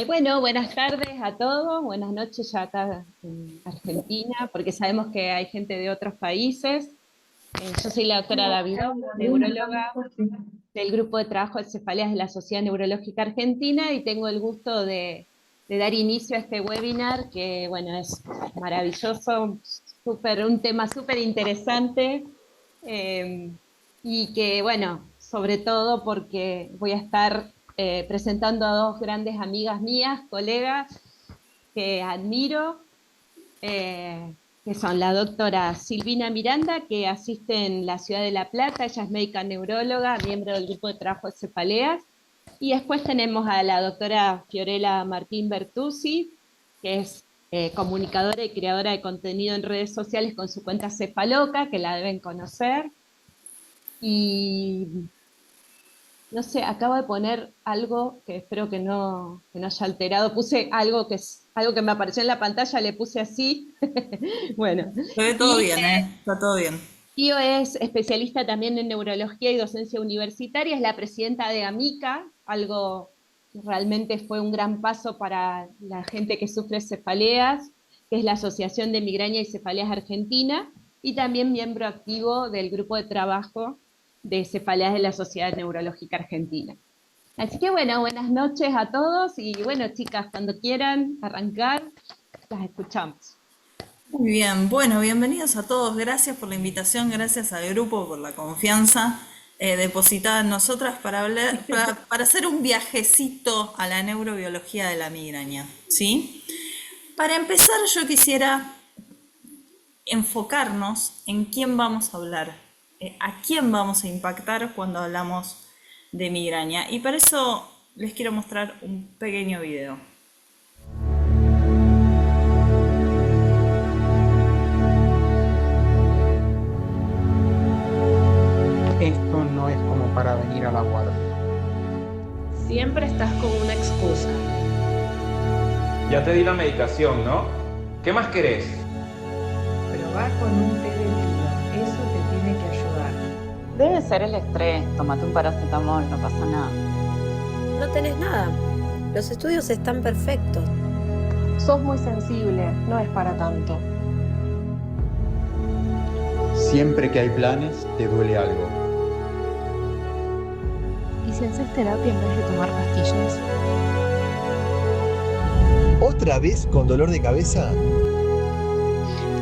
Bueno, buenas tardes a todos, buenas noches ya acá en Argentina, porque sabemos que hay gente de otros países. Yo soy la doctora Davidova, neuróloga del Grupo de Trabajo de Cefaleas de la Sociedad Neurológica Argentina y tengo el gusto de dar inicio a este webinar que, bueno, es maravilloso, un tema súper interesante y que, bueno, sobre todo porque voy a estar presentando a dos grandes amigas mías, colegas que admiro, que son la doctora Silvina Miranda, que asiste en la ciudad de La Plata. Ella es médica neuróloga, miembro del grupo de trabajo de cefaleas, y después tenemos a la doctora Fiorella Martín Bertuzzi, que es comunicadora y creadora de contenido en redes sociales con su cuenta Cefaloca, que la deben conocer. Y no sé, acabo de poner algo que espero que no haya alterado. Puse algo algo que me apareció en la pantalla, le puse así. Bueno, Se ve todo y bien, ¿eh? Está todo bien. Pío es especialista también en neurología y docencia universitaria, es la presidenta de AMICA, algo que realmente fue un gran paso para la gente que sufre cefaleas, que es la Asociación de Migraña y Cefaleas Argentina, y también miembro activo del grupo de trabajo de cefaleas de la Sociedad Neurológica Argentina. Así que bueno, buenas noches a todos y bueno, chicas, cuando quieran arrancar, las escuchamos. Muy bien, bueno, bienvenidos a todos. Gracias por la invitación, gracias al grupo por la confianza depositada en nosotras para hablar, para hacer un viajecito a la neurobiología de la migraña, ¿sí? Para empezar, yo quisiera enfocarnos en quién vamos a hablar, a quién vamos a impactar cuando hablamos de migraña. Y para eso les quiero mostrar un pequeño video. Esto no es como para venir a la guardia. Siempre estás con una excusa. Ya te di la medicación, ¿no? ¿Qué más querés? Probá con un té de tilo. Eso te tiene que ayudar. Debe ser el estrés. Tómate un paracetamol, no pasa nada. No tenés nada. Los estudios están perfectos. Sos muy sensible, no es para tanto. Siempre que hay planes, te duele algo. ¿Y si haces terapia en vez de tomar pastillas? ¿Otra vez con dolor de cabeza?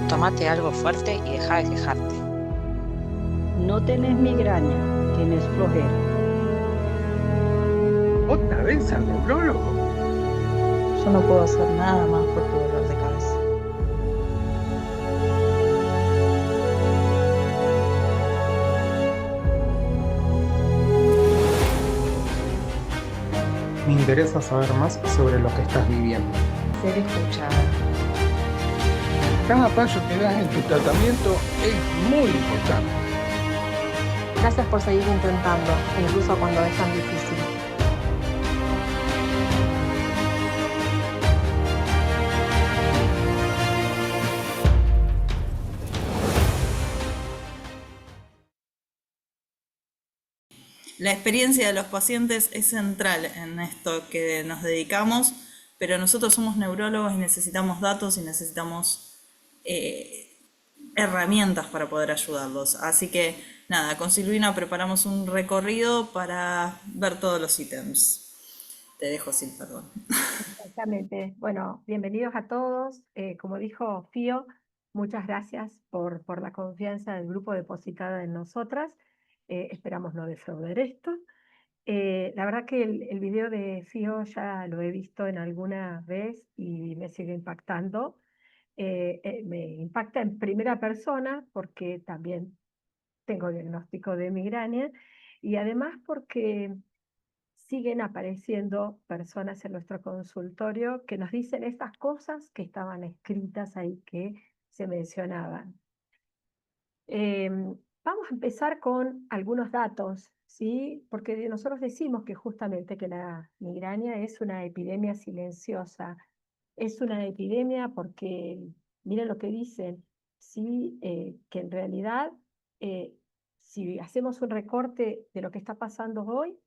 Tómate algo fuerte y deja de quejarte. No tenés migraña, tienes flojera. ¿Otra vez al neurólogo? Yo no puedo hacer nada más por tu dolor de cabeza. Me interesa saber más sobre lo que estás viviendo. Ser escuchada. Cada paso que das en tu tratamiento es muy importante. Gracias por seguir intentando, incluso cuando es tan difícil. La experiencia de los pacientes es central en esto que nos dedicamos, pero nosotros somos neurólogos y necesitamos datos y necesitamos herramientas para poder ayudarlos. Así que nada, con Silvina preparamos un recorrido para ver todos los ítems. Te dejo, Sil, perdón. Exactamente. Bueno, bienvenidos a todos. Como dijo Fío, muchas gracias por la confianza del grupo depositada en nosotras. Esperamos no defraudar esto. La verdad que el video de Fío ya lo he visto en alguna vez y me sigue impactando. Me impacta en primera persona porque también tengo diagnóstico de migraña y además porque siguen apareciendo personas en nuestro consultorio que nos dicen estas cosas que estaban escritas ahí, que se mencionaban. Vamos a empezar con algunos datos, ¿sí? Porque nosotros decimos que justamente que la migraña es una epidemia silenciosa. Es una epidemia porque, miren lo que dicen, ¿sí? Que en realidad, si hacemos un recorte de lo que está pasando hoy,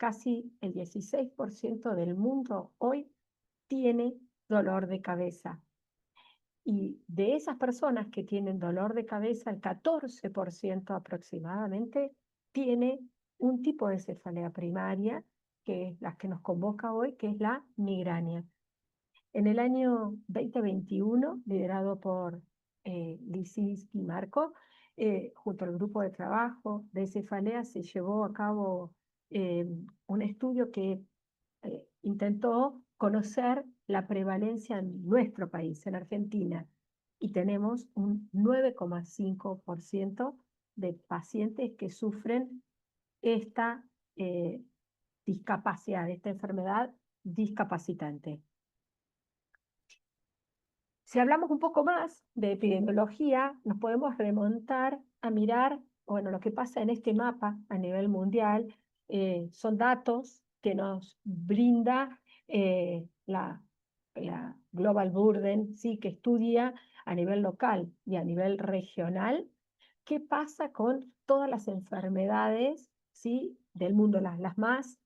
casi el 16% del mundo hoy tiene dolor de cabeza. Y de esas personas que tienen dolor de cabeza, el 14% aproximadamente tiene un tipo de cefalea primaria, que es la que nos convoca hoy, que es la migraña. En el año 2021, liderado por Lisis y Marco, junto al grupo de trabajo de cefalea, se llevó a cabo un estudio que intentó conocer la prevalencia en nuestro país, en Argentina, y tenemos un 9,5% de pacientes que sufren esta discapacidad, esta enfermedad discapacitante. Si hablamos un poco más de epidemiología, nos podemos remontar a mirar, bueno, lo que pasa en este mapa a nivel mundial. Son datos que nos brinda la Global Burden, ¿sí? Que estudia a nivel local y a nivel regional qué pasa con todas las enfermedades, ¿sí? Del mundo, las más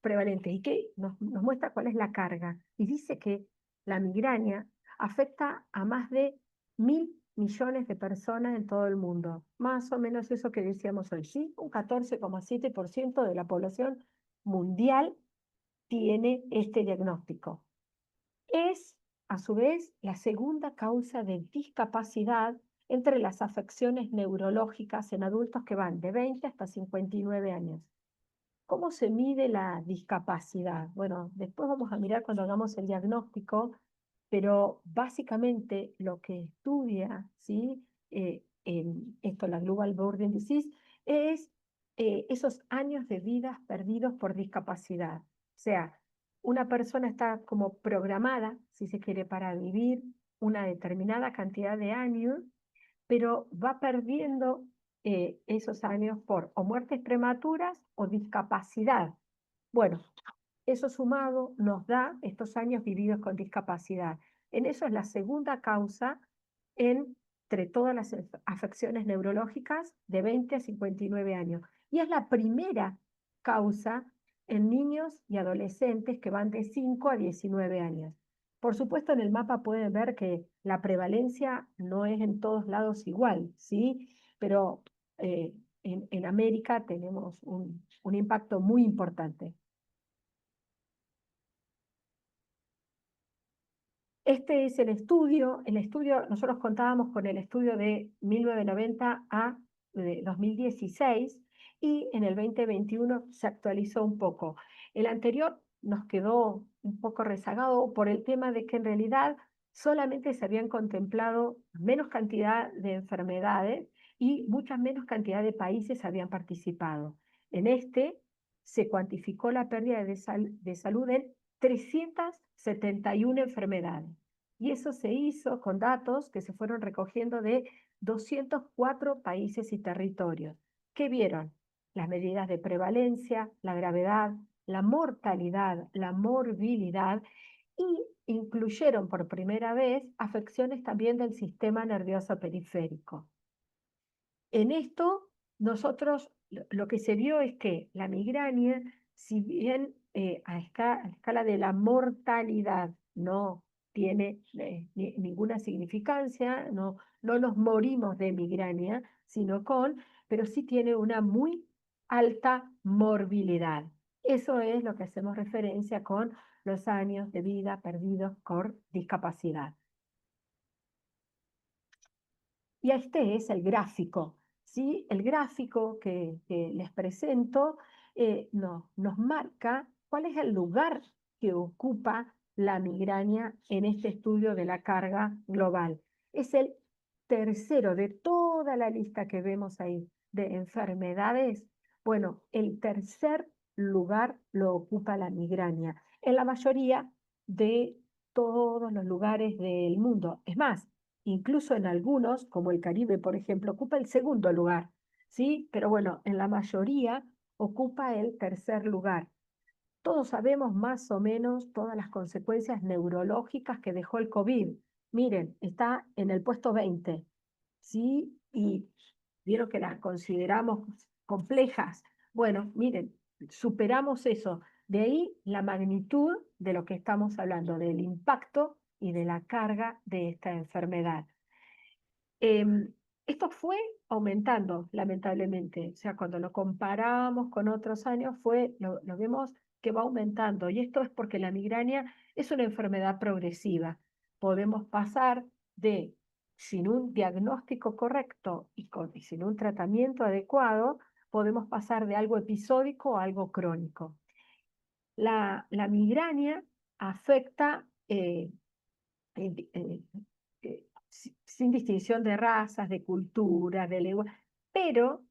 prevalentes, y que nos muestra cuál es la carga. Y dice que la migraña afecta a más de 1.000 millones de personas en todo el mundo. Más o menos eso que decíamos hoy, ¿sí? Un 14,7% de la población mundial tiene este diagnóstico. Es, a su vez, la segunda causa de discapacidad entre las afecciones neurológicas en adultos que van de 20 hasta 59 años. ¿Cómo se mide la discapacidad? Bueno, después vamos a mirar cuando hagamos el diagnóstico, pero básicamente lo que estudia, ¿sí? En esto, la Global Burden Disease, es esos años de vida perdidos por discapacidad. O sea, una persona está como programada, si se quiere, para vivir una determinada cantidad de años, pero va perdiendo esos años por o muertes prematuras o discapacidad. Bueno, eso sumado nos da estos años vividos con discapacidad. En eso es la segunda causa entre todas las afecciones neurológicas de 20 a 59 años. Y es la primera causa en niños y adolescentes que van de 5 a 19 años. Por supuesto, en el mapa pueden ver que la prevalencia no es en todos lados igual, ¿sí? Pero en América tenemos un impacto muy importante. Este es el estudio. Nosotros contábamos con el estudio de 1990 a 2016 y en el 2021 se actualizó un poco. El anterior nos quedó un poco rezagado por el tema de que en realidad solamente se habían contemplado menos cantidad de enfermedades y mucha menos cantidad de países habían participado. En este se cuantificó la pérdida de salud en 371 enfermedades. Y eso se hizo con datos que se fueron recogiendo de 204 países y territorios. ¿Qué vieron? Las medidas de prevalencia, la gravedad, la mortalidad, la morbilidad, y incluyeron por primera vez afecciones también del sistema nervioso periférico. En esto, nosotros lo que se vio es que la migraña, si bien a escala de la mortalidad no tiene ninguna significancia, no nos morimos de migraña, pero sí tiene una muy alta morbilidad. Eso es lo que hacemos referencia con los años de vida perdidos por discapacidad. Y este es el gráfico, ¿sí? El gráfico que les presento nos marca cuál es el lugar que ocupa la migraña en este estudio de la carga global. Es el tercero de toda la lista que vemos ahí de enfermedades. Bueno, el tercer lugar lo ocupa la migraña en la mayoría de todos los lugares del mundo. Es más, incluso en algunos, como el Caribe, por ejemplo, ocupa el segundo lugar, ¿sí? Pero bueno, en la mayoría ocupa el tercer lugar. Todos sabemos más o menos todas las consecuencias neurológicas que dejó el COVID. Miren, está en el puesto 20, ¿sí? Y vieron que las consideramos complejas. Bueno, miren, superamos eso. De ahí la magnitud de lo que estamos hablando, del impacto y de la carga de esta enfermedad. Esto fue aumentando, lamentablemente. O sea, cuando lo comparamos con otros años, lo vemos que va aumentando. Y esto es porque la migraña es una enfermedad progresiva. Podemos pasar de, sin un diagnóstico correcto y sin un tratamiento adecuado, podemos pasar de algo episódico a algo crónico. La migraña afecta sin distinción de razas, de cultura, de lengua, pero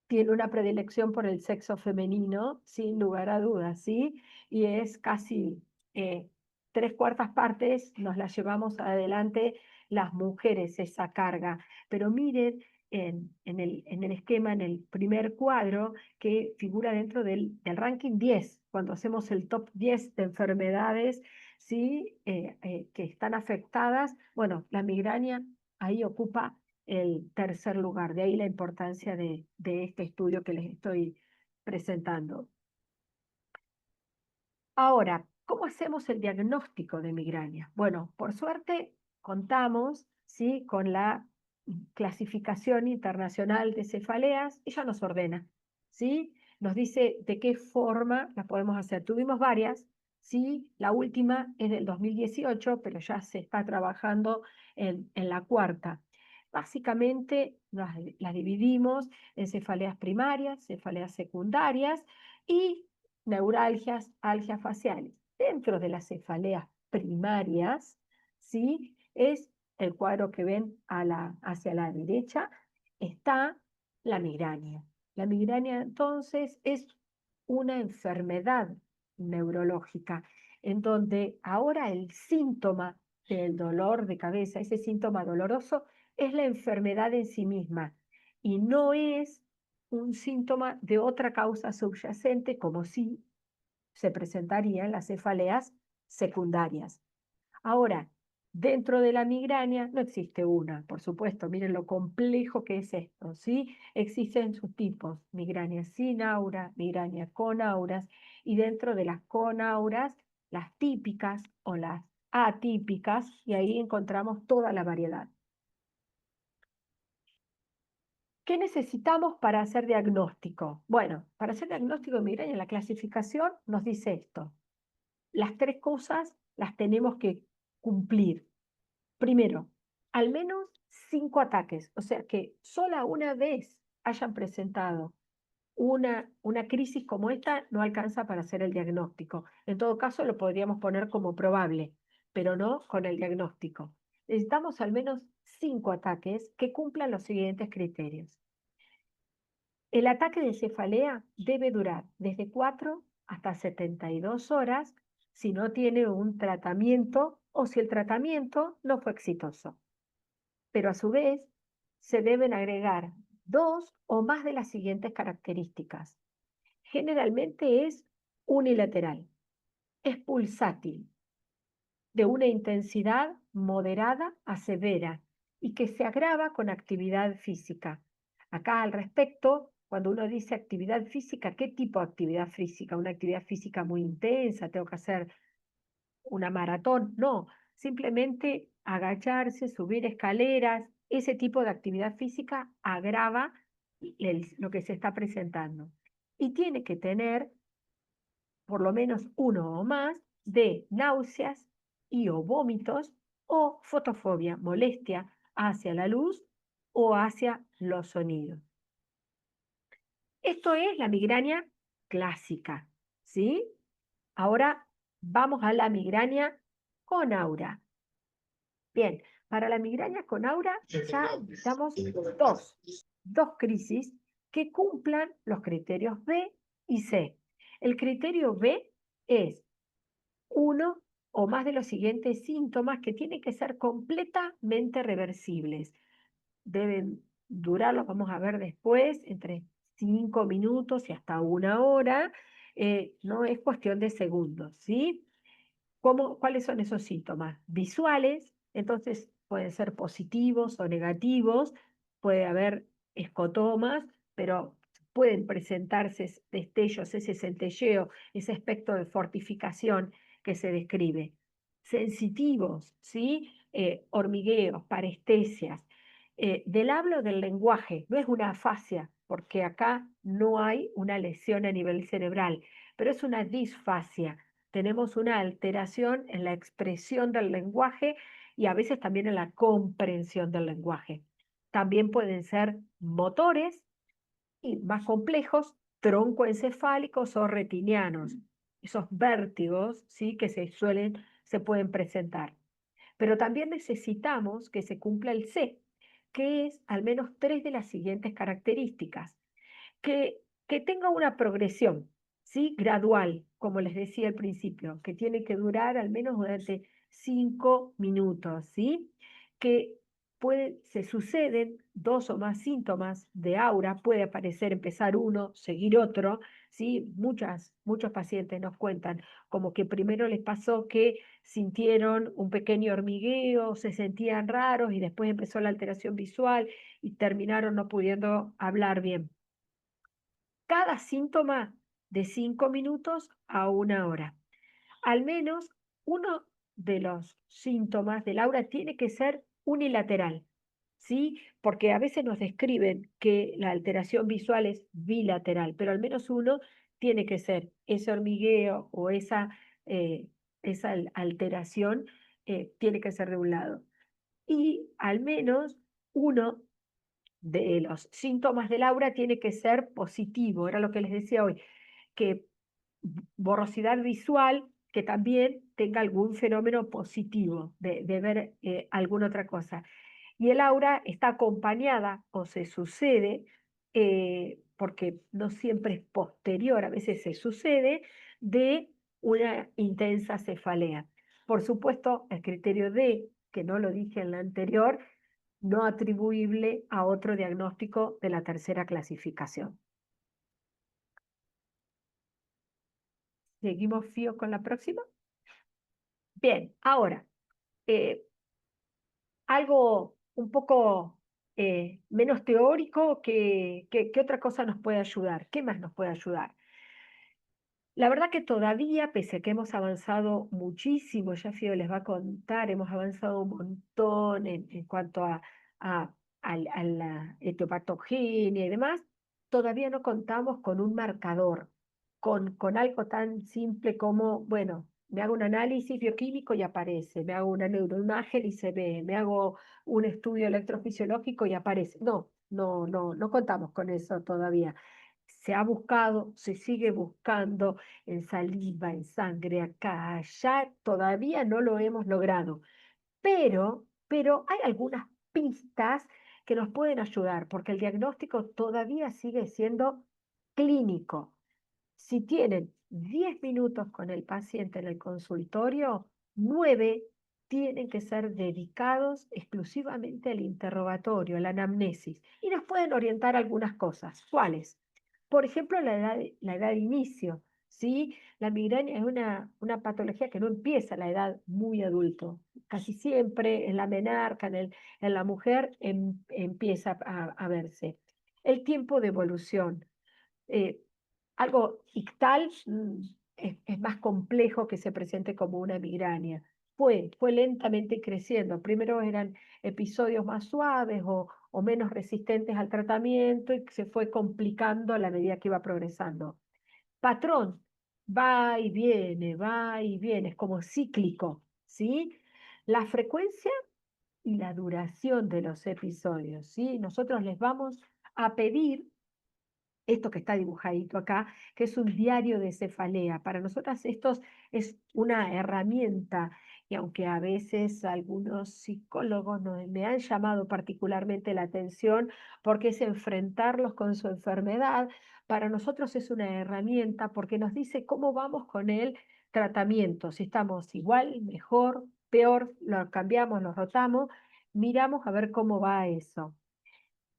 tiene una predilección por el sexo femenino, sin lugar a dudas, ¿sí? Y es casi 3/4 partes nos la llevamos adelante las mujeres esa carga. Pero miren en el esquema, en el primer cuadro, que figura dentro del ranking 10, cuando hacemos el top 10 de enfermedades, ¿sí? Que están afectadas. Bueno, la migraña ahí ocupa el tercer lugar, de ahí la importancia de este estudio que les estoy presentando. Ahora, ¿cómo hacemos el diagnóstico de migraña? Bueno, por suerte contamos, ¿sí?, con la clasificación internacional de cefaleas. Ella nos ordena, ¿sí? Nos dice de qué forma la podemos hacer. Tuvimos varias, ¿sí? La última es del 2018, pero ya se está trabajando en la cuarta. Básicamente las dividimos en cefaleas primarias, cefaleas secundarias y neuralgias, algias faciales. Dentro de las cefaleas primarias, ¿sí?, es el cuadro que ven hacia la derecha, está la migraña. La migraña entonces es una enfermedad neurológica en donde ahora el síntoma del dolor de cabeza, ese síntoma doloroso, es la enfermedad en sí misma y no es un síntoma de otra causa subyacente como si se presentaría en las cefaleas secundarias. Ahora, dentro de la migraña no existe una, por supuesto, miren lo complejo que es esto, ¿sí? Existen sus tipos, migraña sin aura, migraña con auras, y dentro de las con auras, las típicas o las atípicas, y ahí encontramos toda la variedad. ¿Qué necesitamos para hacer diagnóstico? Bueno, para hacer diagnóstico de migraña, la clasificación nos dice esto. Las 3 cosas las tenemos que cumplir. Primero, al menos 5 ataques, o sea que sola una vez hayan presentado una crisis como esta, no alcanza para hacer el diagnóstico. En todo caso, lo podríamos poner como probable, pero no con el diagnóstico. Necesitamos al menos 5 ataques que cumplan los siguientes criterios. El ataque de cefalea debe durar desde 4 hasta 72 horas si no tiene un tratamiento o si el tratamiento no fue exitoso. Pero a su vez, se deben agregar 2 o más de las siguientes características. Generalmente es unilateral, es pulsátil, de una intensidad moderada a severa y que se agrava con actividad física. Acá al respecto, cuando uno dice actividad física, ¿qué tipo de actividad física? ¿Una actividad física muy intensa? ¿Tengo que hacer una maratón? No, simplemente agacharse, subir escaleras, ese tipo de actividad física agrava lo que se está presentando. Y tiene que tener por lo menos 1 o más de náuseas y o vómitos o fotofobia, molestia hacia la luz o hacia los sonidos. Esto es la migraña clásica, ¿sí? Ahora vamos a la migraña con aura. Bien, para la migraña con aura ya necesitamos dos crisis que cumplan los criterios B y C. El criterio B es 1 o más de los siguientes síntomas que tienen que ser completamente reversibles. Deben durar, los vamos a ver después, entre 5 minutos y hasta 1 hora. No es cuestión de segundos, ¿sí? ¿Cuáles son esos síntomas? Visuales, entonces pueden ser positivos o negativos, puede haber escotomas, pero pueden presentarse destellos, ese centelleo, ese aspecto de fortificación que se describe. Sensitivos, ¿sí? Hormigueos, parestesias. Del habla o del lenguaje, no es una afasia, porque acá no hay una lesión a nivel cerebral, pero es una disfasia. Tenemos una alteración en la expresión del lenguaje y a veces también en la comprensión del lenguaje. También pueden ser motores y más complejos, troncoencefálicos o retinianos. Esos vértigos, ¿sí? que se pueden presentar. Pero también necesitamos que se cumpla el C, que es al menos 3 de las siguientes características. Que tenga una progresión, ¿sí? Gradual, como les decía al principio, que tiene que durar al menos durante 5 minutos, ¿sí? Que se suceden 2 o más síntomas de aura, puede aparecer, empezar uno, seguir otro, ¿sí? Muchos pacientes nos cuentan como que primero les pasó que sintieron un pequeño hormigueo, se sentían raros y después empezó la alteración visual y terminaron no pudiendo hablar bien. Cada síntoma de 5 minutos a 1 hora. Al menos uno de los síntomas del aura tiene que ser unilateral, ¿sí? Porque a veces nos describen que la alteración visual es bilateral, pero al menos uno tiene que ser ese hormigueo o esa alteración tiene que ser de un lado. Y al menos uno de los síntomas del aura tiene que ser positivo, era lo que les decía hoy, que borrosidad visual que también tenga algún fenómeno positivo de ver alguna otra cosa. Y el aura está acompañada o se sucede, porque no siempre es posterior, a veces se sucede, de una intensa cefalea. Por supuesto, el criterio D, que no lo dije en la anterior, no atribuible a otro diagnóstico de la tercera clasificación. ¿Seguimos, Fío, con la próxima? Bien, ahora, algo un poco menos teórico que otra cosa nos puede ayudar. ¿Qué más nos puede ayudar? La verdad que todavía, pese a que hemos avanzado muchísimo, ya Fío les va a contar, hemos avanzado un montón en cuanto a la etiopatogenia y demás, todavía no contamos con un marcador, con algo tan simple como, bueno, me hago un análisis bioquímico y aparece, me hago una neuroimagen y se ve, me hago un estudio electrofisiológico y aparece. No contamos con eso todavía. Se ha buscado, se sigue buscando en saliva, en sangre, acá, allá, todavía no lo hemos logrado. Pero hay algunas pistas que nos pueden ayudar, porque el diagnóstico todavía sigue siendo clínico. Si tienen 10 minutos con el paciente en el consultorio, 9 tienen que ser dedicados exclusivamente al interrogatorio, a la anamnesis, y nos pueden orientar algunas cosas. ¿Cuáles? Por ejemplo, la edad de inicio, ¿sí? La migraña es una patología que no empieza a la edad muy adulto. Casi siempre en la menarca, en la mujer, empieza a verse. El tiempo de evolución. Algo ictal es más complejo que se presente como una migraña. Fue lentamente creciendo. Primero eran episodios más suaves o menos resistentes al tratamiento y se fue complicando a la medida que iba progresando. Patrón, va y viene, es como cíclico, ¿sí? La frecuencia y la duración de los episodios, ¿sí? Nosotros les vamos a pedir esto que está dibujadito acá, que es un diario de cefalea. Para nosotras esto es una herramienta, y aunque a veces algunos psicólogos me han llamado particularmente la atención porque es enfrentarlos con su enfermedad, para nosotros es una herramienta porque nos dice cómo vamos con el tratamiento, si estamos igual, mejor, peor, lo cambiamos, lo rotamos, miramos a ver cómo va eso.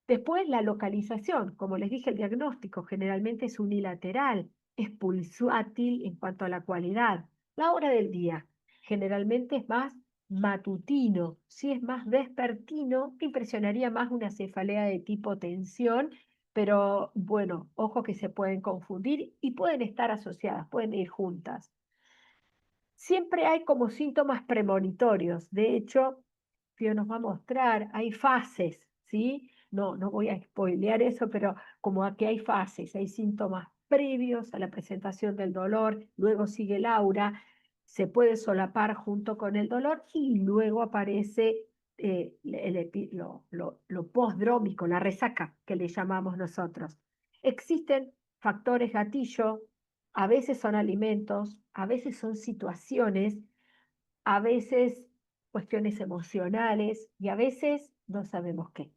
Después la localización, como les dije, el diagnóstico generalmente es unilateral, es pulsátil en cuanto a la cualidad. La hora del día generalmente es más matutino, si es más vespertino, impresionaría más una cefalea de tipo tensión pero bueno, ojo que se pueden confundir y pueden estar asociadas, pueden ir juntas. Siempre hay como síntomas premonitorios. De hecho, Fío nos va a mostrar, hay fases, ¿sí? No voy a spoilear eso, pero como aquí hay fases, hay síntomas previos a la presentación del dolor, luego sigue el aura, se puede solapar junto con el dolor y luego aparece lo postdrómico, la resaca que le llamamos nosotros. Existen factores gatillo, a veces son alimentos, a veces son situaciones, a veces cuestiones emocionales y a veces no sabemos qué,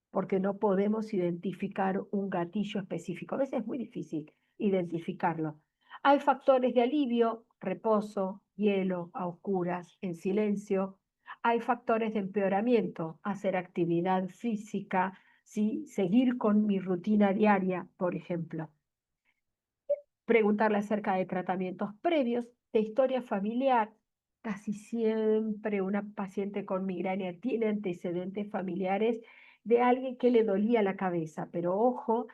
porque no podemos identificar un gatillo específico. A veces es muy difícil identificarlo. Hay factores de alivio, reposo, hielo, a oscuras, en silencio. Hay factores de empeoramiento, hacer actividad física, ¿sí? Seguir con mi rutina diaria, por ejemplo. Preguntarle acerca de tratamientos previos, de historia familiar. Casi siempre una paciente con migraña tiene antecedentes familiares de alguien que le dolía la cabeza, pero ojo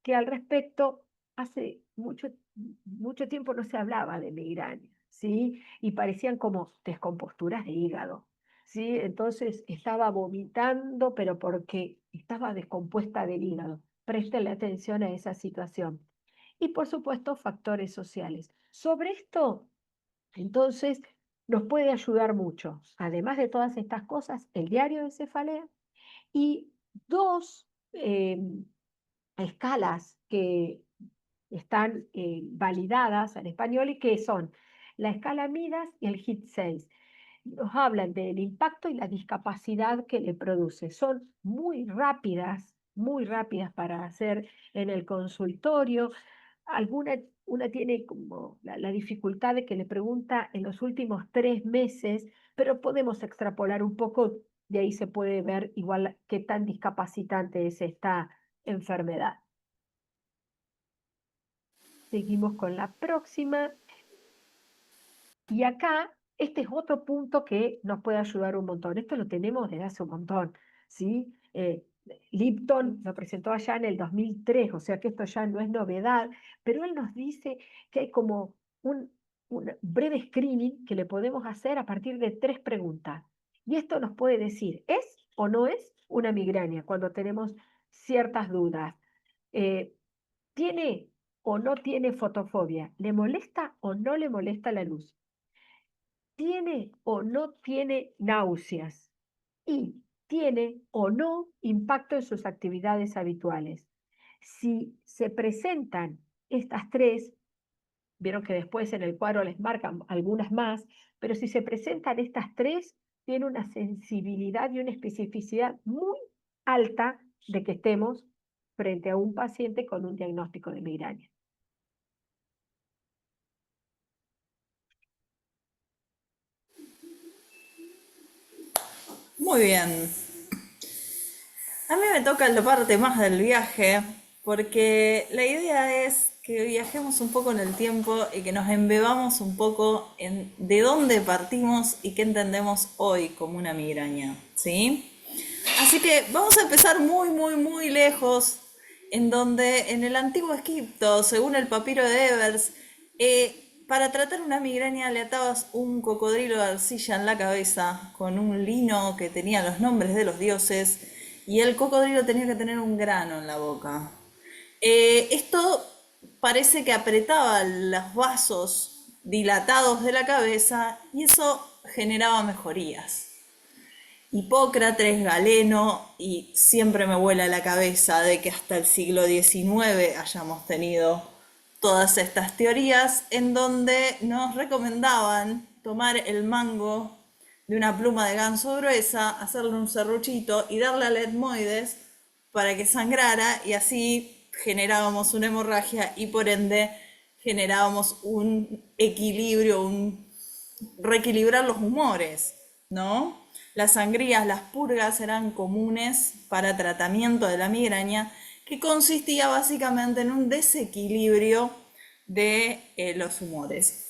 que al respecto hace mucho tiempo no se hablaba de migraña, ¿sí? Y parecían como descomposturas de hígado, ¿sí? Entonces estaba vomitando, pero porque estaba descompuesta del hígado. Préstenle atención a esa situación. Y por supuesto, factores sociales. Sobre esto, entonces, nos puede ayudar mucho, además de todas estas cosas, el diario de cefalea y dos escalas que están validadas en español y que son la escala Midas y el HIT-6. Nos hablan del impacto y la discapacidad que le produce. Son muy rápidas para hacer en el consultorio. Una tiene como la dificultad de que le pregunta en los últimos 3 meses, pero podemos extrapolar un poco, de ahí se puede ver igual qué tan discapacitante es esta enfermedad. Seguimos con la próxima. Y acá, este es otro punto que nos puede ayudar un montón. Esto lo tenemos desde hace un montón, ¿sí? Lipton lo presentó allá en el 2003, o sea que esto ya no es novedad, pero él nos dice que hay como un breve screening que le podemos hacer a partir de 3 preguntas. Y esto nos puede decir, ¿es o no es una migraña? Cuando tenemos ciertas dudas. ¿Tiene o no tiene fotofobia? ¿Le molesta o no le molesta la luz? ¿Tiene o no tiene náuseas? Y tiene o no impacto en sus actividades habituales. Si se presentan estas 3, vieron que después en el cuadro les marcan algunas más, pero si se presentan estas 3, tiene una sensibilidad y una especificidad muy alta de que estemos frente a un paciente con un diagnóstico de migraña. Muy bien. A mí me toca la parte más del viaje, porque la idea es que viajemos un poco en el tiempo y que nos embebamos un poco en de dónde partimos y qué entendemos hoy como una migraña, ¿sí? Así que vamos a empezar muy lejos, en donde en el antiguo Egipto, según el papiro de Ebers, para tratar una migraña le atabas un cocodrilo de arcilla en la cabeza con un lino que tenía los nombres de los dioses y el cocodrilo tenía que tener un grano en la boca. Esto parece que apretaba los vasos dilatados de la cabeza y eso generaba mejorías. Hipócrates, Galeno, y siempre me vuela la cabeza de que hasta el siglo XIX hayamos tenido todas estas teorías en donde nos recomendaban tomar el mango de una pluma de ganso gruesa, hacerle un serruchito y darle al etmoides para que sangrara y así generábamos una hemorragia y por ende generábamos un equilibrio, reequilibrar los humores, ¿no? Las sangrías, las purgas eran comunes para tratamiento de la migraña, que consistía básicamente en un desequilibrio de los humores.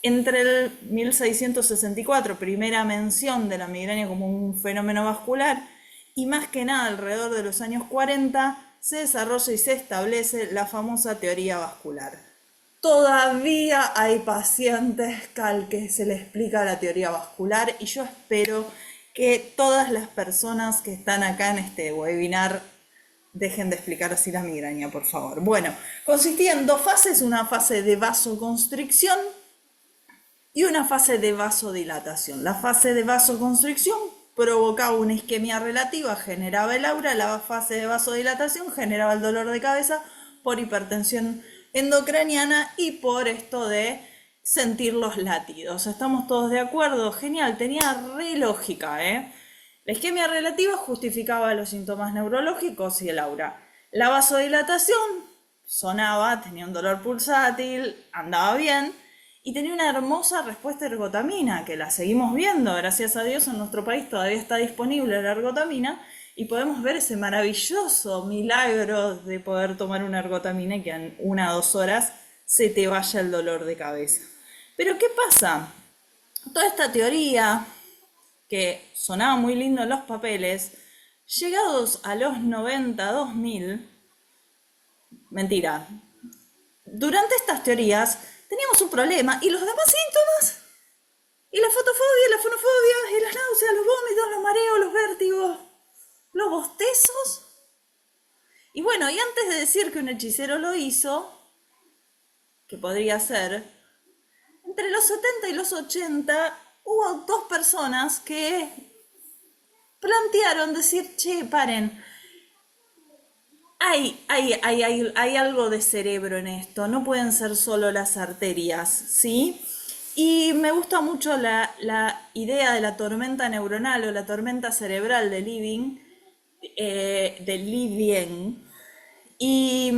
Entre el 1664, primera mención de la migraña como un fenómeno vascular, y más que nada alrededor de los años 40, se desarrolla y se establece la famosa teoría vascular. Todavía hay pacientes al que se le explica la teoría vascular y yo espero que todas las personas que están acá en este webinar dejen de explicar así la migraña, por favor. Bueno, consistía en dos fases, una fase de vasoconstricción y una fase de vasodilatación. La fase de vasoconstricción provocaba una isquemia relativa, generaba el aura, la fase de vasodilatación generaba el dolor de cabeza por hipertensión endocraniana y por esto de sentir los latidos. ¿Estamos todos de acuerdo? Genial, tenía re lógica, ¿eh? La isquemia relativa justificaba los síntomas neurológicos y el aura. La vasodilatación sonaba, tenía un dolor pulsátil, andaba bien y tenía una hermosa respuesta ergotamina, que la seguimos viendo, gracias a Dios en nuestro país todavía está disponible la ergotamina y podemos ver ese maravilloso milagro de poder tomar una ergotamina y que en 1 o 2 horas se te vaya el dolor de cabeza. Pero ¿qué pasa? Toda esta teoría que sonaba muy lindo en los papeles, llegados a los 90, 2000, mentira, durante estas teorías teníamos un problema y los demás síntomas, y la fotofobia, la fonofobia, y las náuseas, los vómitos, los mareos, los vértigos, los bostezos. Y bueno, y antes de decir que un hechicero lo hizo, que podría ser, entre los 70 y los 80 hubo 2 personas que plantearon decir, che, paren, hay algo de cerebro en esto, no pueden ser solo las arterias, ¿sí? Y me gusta mucho la idea de la tormenta neuronal o la tormenta cerebral de Levin, y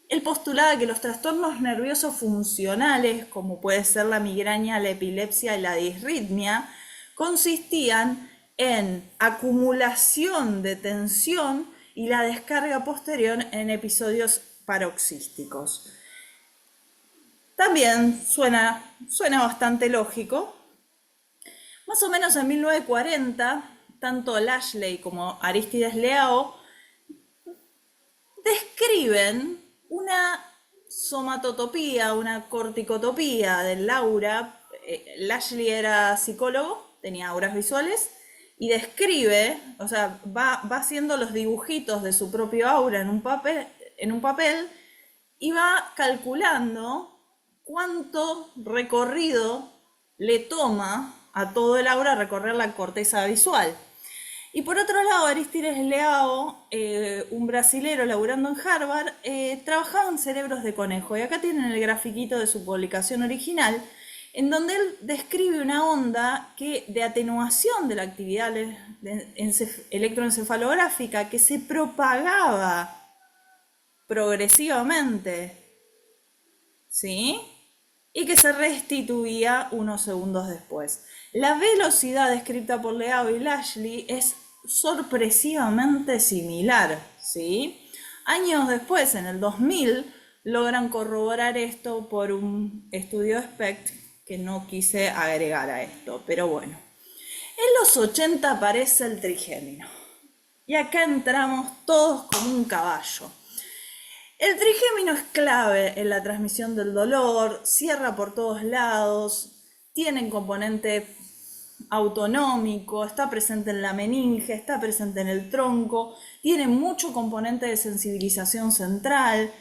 él postulaba que los trastornos nerviosos funcionales, como puede ser la migraña, la epilepsia y la disritmia, consistían en acumulación de tensión y la descarga posterior en episodios paroxísticos. También suena bastante lógico. Más o menos en 1940, tanto Lashley como Aristides Leao describen una somatotopía, una corticotopía del aura. Lashley era psicólogo, tenía auras visuales, y describe, o sea, va haciendo los dibujitos de su propio aura en un papel y va calculando cuánto recorrido le toma a todo el aura recorrer la corteza visual. Y por otro lado, Aristides Leao, un brasilero laburando en Harvard, trabajaba en cerebros de conejo. Y acá tienen el grafiquito de su publicación original, en donde él describe una onda de atenuación de la actividad electroencefalográfica que se propagaba progresivamente, ¿sí? Y que se restituía unos segundos después. La velocidad descrita por Leao y Lashley es sorpresivamente similar, ¿sí? Años después, en el 2000, logran corroborar esto por un estudio de SPECT que no quise agregar a esto, pero bueno. En los 80 aparece el trigémino. Y acá entramos todos como un caballo. El trigémino es clave en la transmisión del dolor, cierra por todos lados, tiene un componente autonómico, está presente en la meninge, está presente en el tronco, tiene mucho componente de sensibilización central,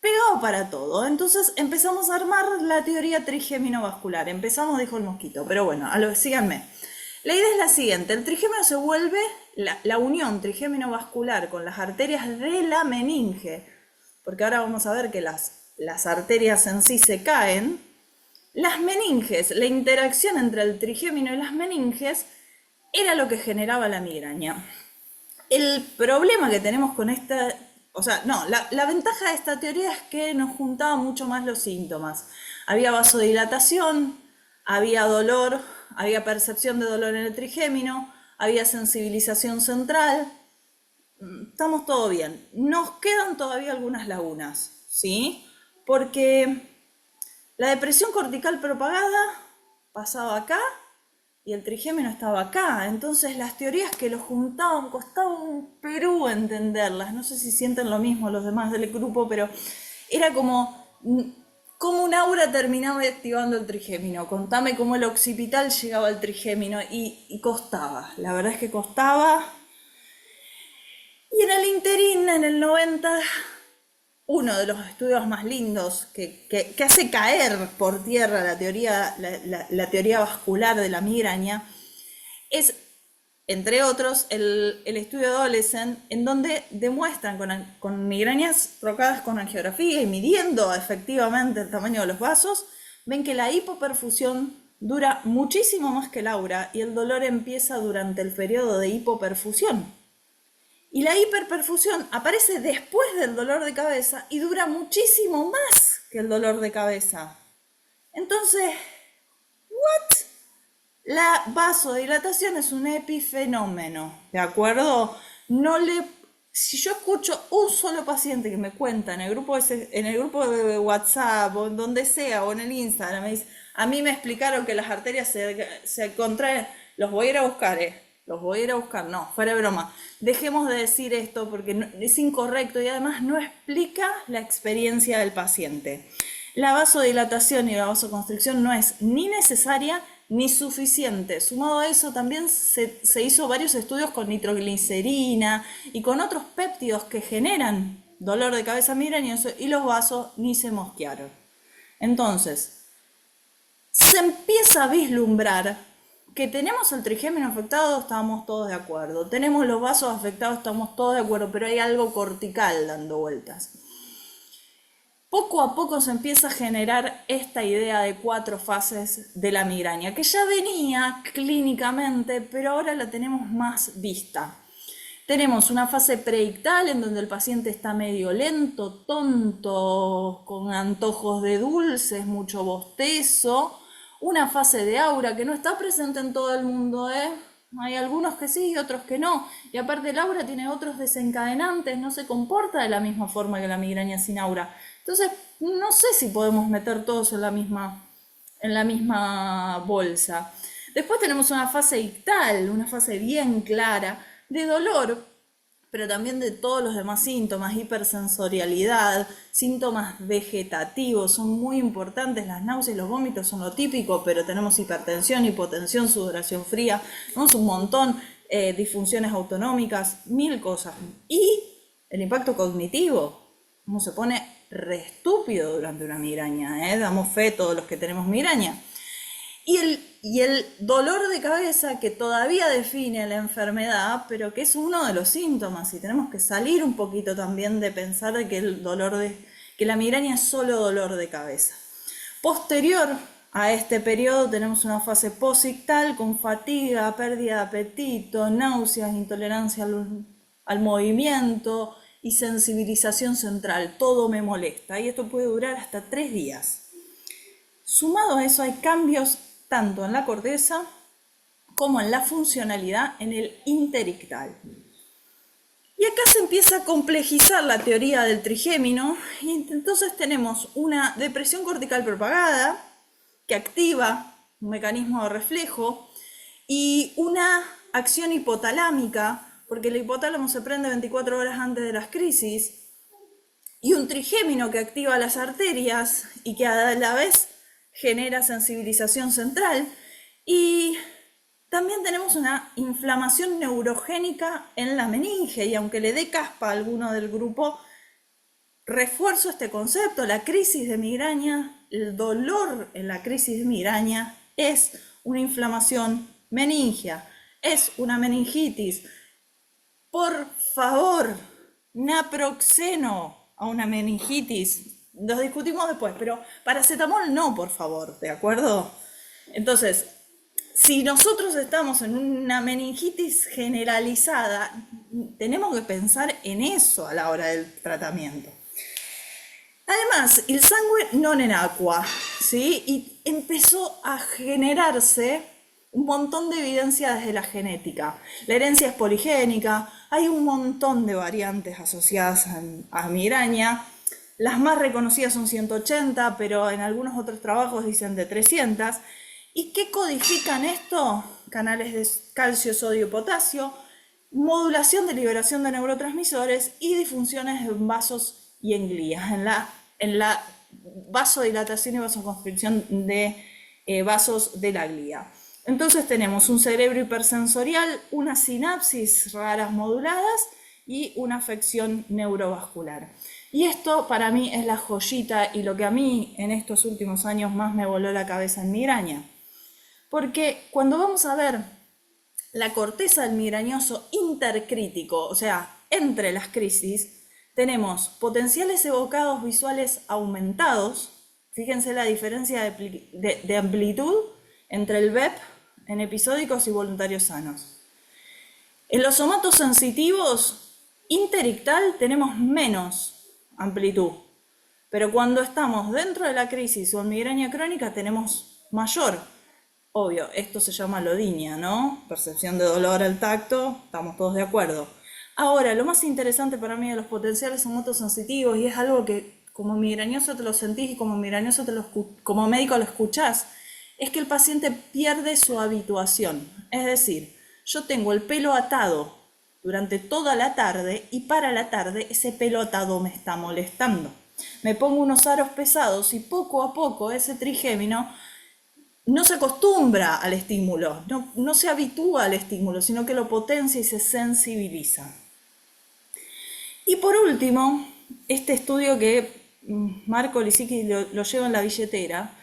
pegado para todo. Entonces empezamos a armar la teoría trigémino-vascular. Empezamos, dijo el mosquito, pero bueno, síganme. La idea es la siguiente: el trigémino se vuelve la unión trigémino-vascular con las arterias de la meninge, porque ahora vamos a ver que las arterias en sí se caen. Las meninges, la interacción entre el trigémino y las meninges era lo que generaba la migraña. El problema que tenemos con esta, la ventaja de esta teoría es que nos juntaba mucho más los síntomas. Había vasodilatación, había dolor, había percepción de dolor en el trigémino, había sensibilización central. Estamos todo bien. Nos quedan todavía algunas lagunas, ¿sí? Porque la depresión cortical propagada pasaba acá y el trigémino estaba acá. Entonces las teorías que lo juntaban costaba un Perú entenderlas. No sé si sienten lo mismo los demás del grupo, pero era como un aura terminaba activando el trigémino. Contame cómo el occipital llegaba al trigémino y costaba. La verdad es que costaba. Y en el interín, en el 90, uno de los estudios más lindos que hace caer por tierra la teoría vascular de la migraña es, entre otros, el estudio de Olesen, en donde demuestran con migrañas provocadas con angiografía y midiendo efectivamente el tamaño de los vasos, ven que la hipoperfusión dura muchísimo más que el aura y el dolor empieza durante el periodo de hipoperfusión. Y la hiperperfusión aparece después del dolor de cabeza y dura muchísimo más que el dolor de cabeza. Entonces, ¿what? La vasodilatación es un epifenómeno, ¿de acuerdo? Si yo escucho un solo paciente que me cuenta en el grupo de WhatsApp o en donde sea o en el Instagram, me dice, a mí me explicaron que las arterias se contraen, los voy a ir a buscar, no, fuera de broma. Dejemos de decir esto porque es incorrecto y además no explica la experiencia del paciente. La vasodilatación y la vasoconstricción no es ni necesaria ni suficiente. Sumado a eso también se hizo varios estudios con nitroglicerina y con otros péptidos que generan dolor de cabeza migrañoso y los vasos ni se mosquearon. Entonces, se empieza a vislumbrar que tenemos el trigémino afectado, estamos todos de acuerdo. Tenemos los vasos afectados, estamos todos de acuerdo, pero hay algo cortical dando vueltas. Poco a poco se empieza a generar esta idea de 4 fases de la migraña, que ya venía clínicamente, pero ahora la tenemos más vista. Tenemos una fase preictal en donde el paciente está medio lento, tonto, con antojos de dulces, mucho bostezo. Una fase de aura que no está presente en todo el mundo, Hay algunos que sí y otros que no. Y aparte el aura tiene otros desencadenantes, no se comporta de la misma forma que la migraña sin aura. Entonces, no sé si podemos meter todos en la misma bolsa. Después tenemos una fase ictal, una fase bien clara de dolor, pero también de todos los demás síntomas, hipersensorialidad, síntomas vegetativos, son muy importantes. Las náuseas y los vómitos son lo típico, pero tenemos hipertensión, hipotensión, sudoración fría, tenemos un montón, disfunciones autonómicas, 1000 cosas. Y el impacto cognitivo, uno se pone re estúpido durante una migraña, damos fe todos los que tenemos migraña. Y el dolor de cabeza que todavía define la enfermedad, pero que es uno de los síntomas, y tenemos que salir un poquito también de pensar de que la migraña es solo dolor de cabeza. Posterior a este periodo tenemos una fase posictal con fatiga, pérdida de apetito, náuseas, intolerancia al movimiento y sensibilización central. Todo me molesta y esto puede durar hasta 3 días. Sumado a eso hay cambios tanto en la corteza como en la funcionalidad en el interictal. Y acá se empieza a complejizar la teoría del trigémino y entonces tenemos una depresión cortical propagada que activa un mecanismo de reflejo y una acción hipotalámica, porque el hipotálamo se prende 24 horas antes de las crisis, y un trigémino que activa las arterias y que a la vez genera sensibilización central, y también tenemos una inflamación neurogénica en la meninge, y aunque le dé caspa a alguno del grupo, refuerzo este concepto. La crisis de migraña, el dolor en la crisis de migraña es una inflamación meningea, es una meningitis. Por favor, naproxeno a una meningitis. Los discutimos después, pero paracetamol no, por favor, ¿de acuerdo? Entonces, si nosotros estamos en una meningitis generalizada, tenemos que pensar en eso a la hora del tratamiento. Además, el sangue non en aqua, ¿sí? Y empezó a generarse un montón de evidencia desde la genética. La herencia es poligénica, hay un montón de variantes asociadas a migraña. Las más reconocidas son 180, pero en algunos otros trabajos dicen de 300. ¿Y qué codifican esto? Canales de calcio, sodio y potasio, modulación de liberación de neurotransmisores y disfunciones en vasos y en glías, en la vasodilatación y vasoconstricción de vasos de la glía. Entonces tenemos un cerebro hipersensorial, unas sinapsis raras moduladas y una afección neurovascular. Y esto para mí es la joyita y lo que a mí en estos últimos años más me voló la cabeza en migraña. Porque cuando vamos a ver la corteza del migrañoso intercrítico, o sea, entre las crisis, tenemos potenciales evocados visuales aumentados. Fíjense la diferencia de amplitud entre el VEP en episódicos y voluntarios sanos. En los somatosensitivos interictal tenemos menos amplitud, pero cuando estamos dentro de la crisis o en migraña crónica tenemos mayor. Obvio, esto se llama alodinia, ¿no? Percepción de dolor al tacto, estamos todos de acuerdo. Ahora, lo más interesante para mí de los potenciales somatosensitivos, y es algo que como migrañoso te lo sentís y como migrañoso como médico lo escuchás, es que el paciente pierde su habituación. Es decir, yo tengo el pelo atado durante toda la tarde y para la tarde ese pelo atado me está molestando. Me pongo unos aros pesados y poco a poco ese trigémino no se acostumbra al estímulo, no se habitúa al estímulo, sino que lo potencia y se sensibiliza. Y por último, este estudio que Marco Lisicki lo lleva en la billetera,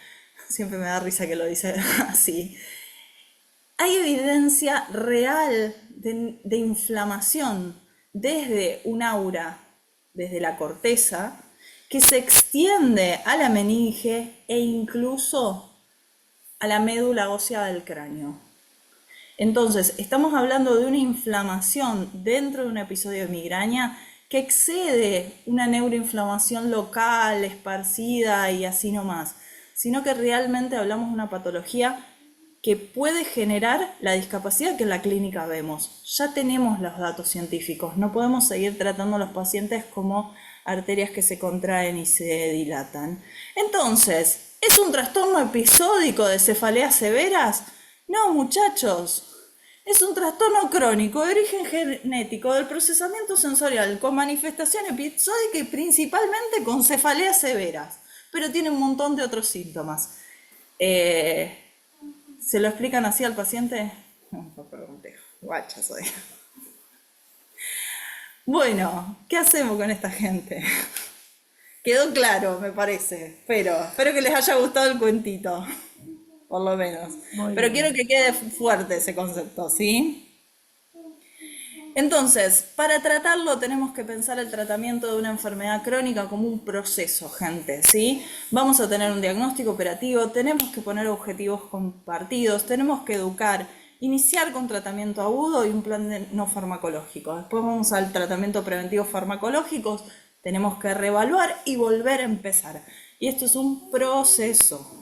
siempre me da risa que lo dice así, hay evidencia real de inflamación desde un aura, desde la corteza, que se extiende a la meninge e incluso a la médula ósea del cráneo. Entonces, estamos hablando de una inflamación dentro de un episodio de migraña que excede una neuroinflamación local, esparcida y así nomás, sino que realmente hablamos de una patología que puede generar la discapacidad que en la clínica vemos. Ya tenemos los datos científicos, no podemos seguir tratando a los pacientes como arterias que se contraen y se dilatan. Entonces, ¿es un trastorno episódico de cefaleas severas? No, muchachos. Es un trastorno crónico de origen genético del procesamiento sensorial con manifestación episódica y principalmente con cefaleas severas, pero tiene un montón de otros síntomas. ¿Se lo explican así al paciente? No, pregunté. Guacha soy. Bueno, ¿qué hacemos con esta gente? Quedó claro, me parece, pero espero que les haya gustado el cuentito, por lo menos. Pero quiero que quede fuerte ese concepto, ¿sí? Entonces, para tratarlo tenemos que pensar el tratamiento de una enfermedad crónica como un proceso, gente, ¿sí? Vamos a tener un diagnóstico operativo, tenemos que poner objetivos compartidos, tenemos que educar, iniciar con tratamiento agudo y un plan no farmacológico. Después vamos al tratamiento preventivo farmacológico, tenemos que reevaluar y volver a empezar. Y esto es un proceso.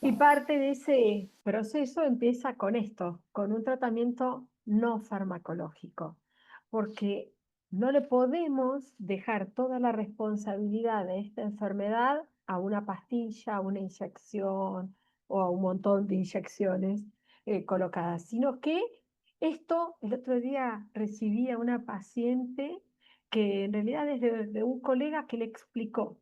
Y parte de ese proceso empieza con esto, con un tratamiento no farmacológico, porque no le podemos dejar toda la responsabilidad de esta enfermedad a una pastilla, a una inyección o a un montón de inyecciones colocadas, sino que esto, el otro día recibí a una paciente que en realidad es de un colega que le explicó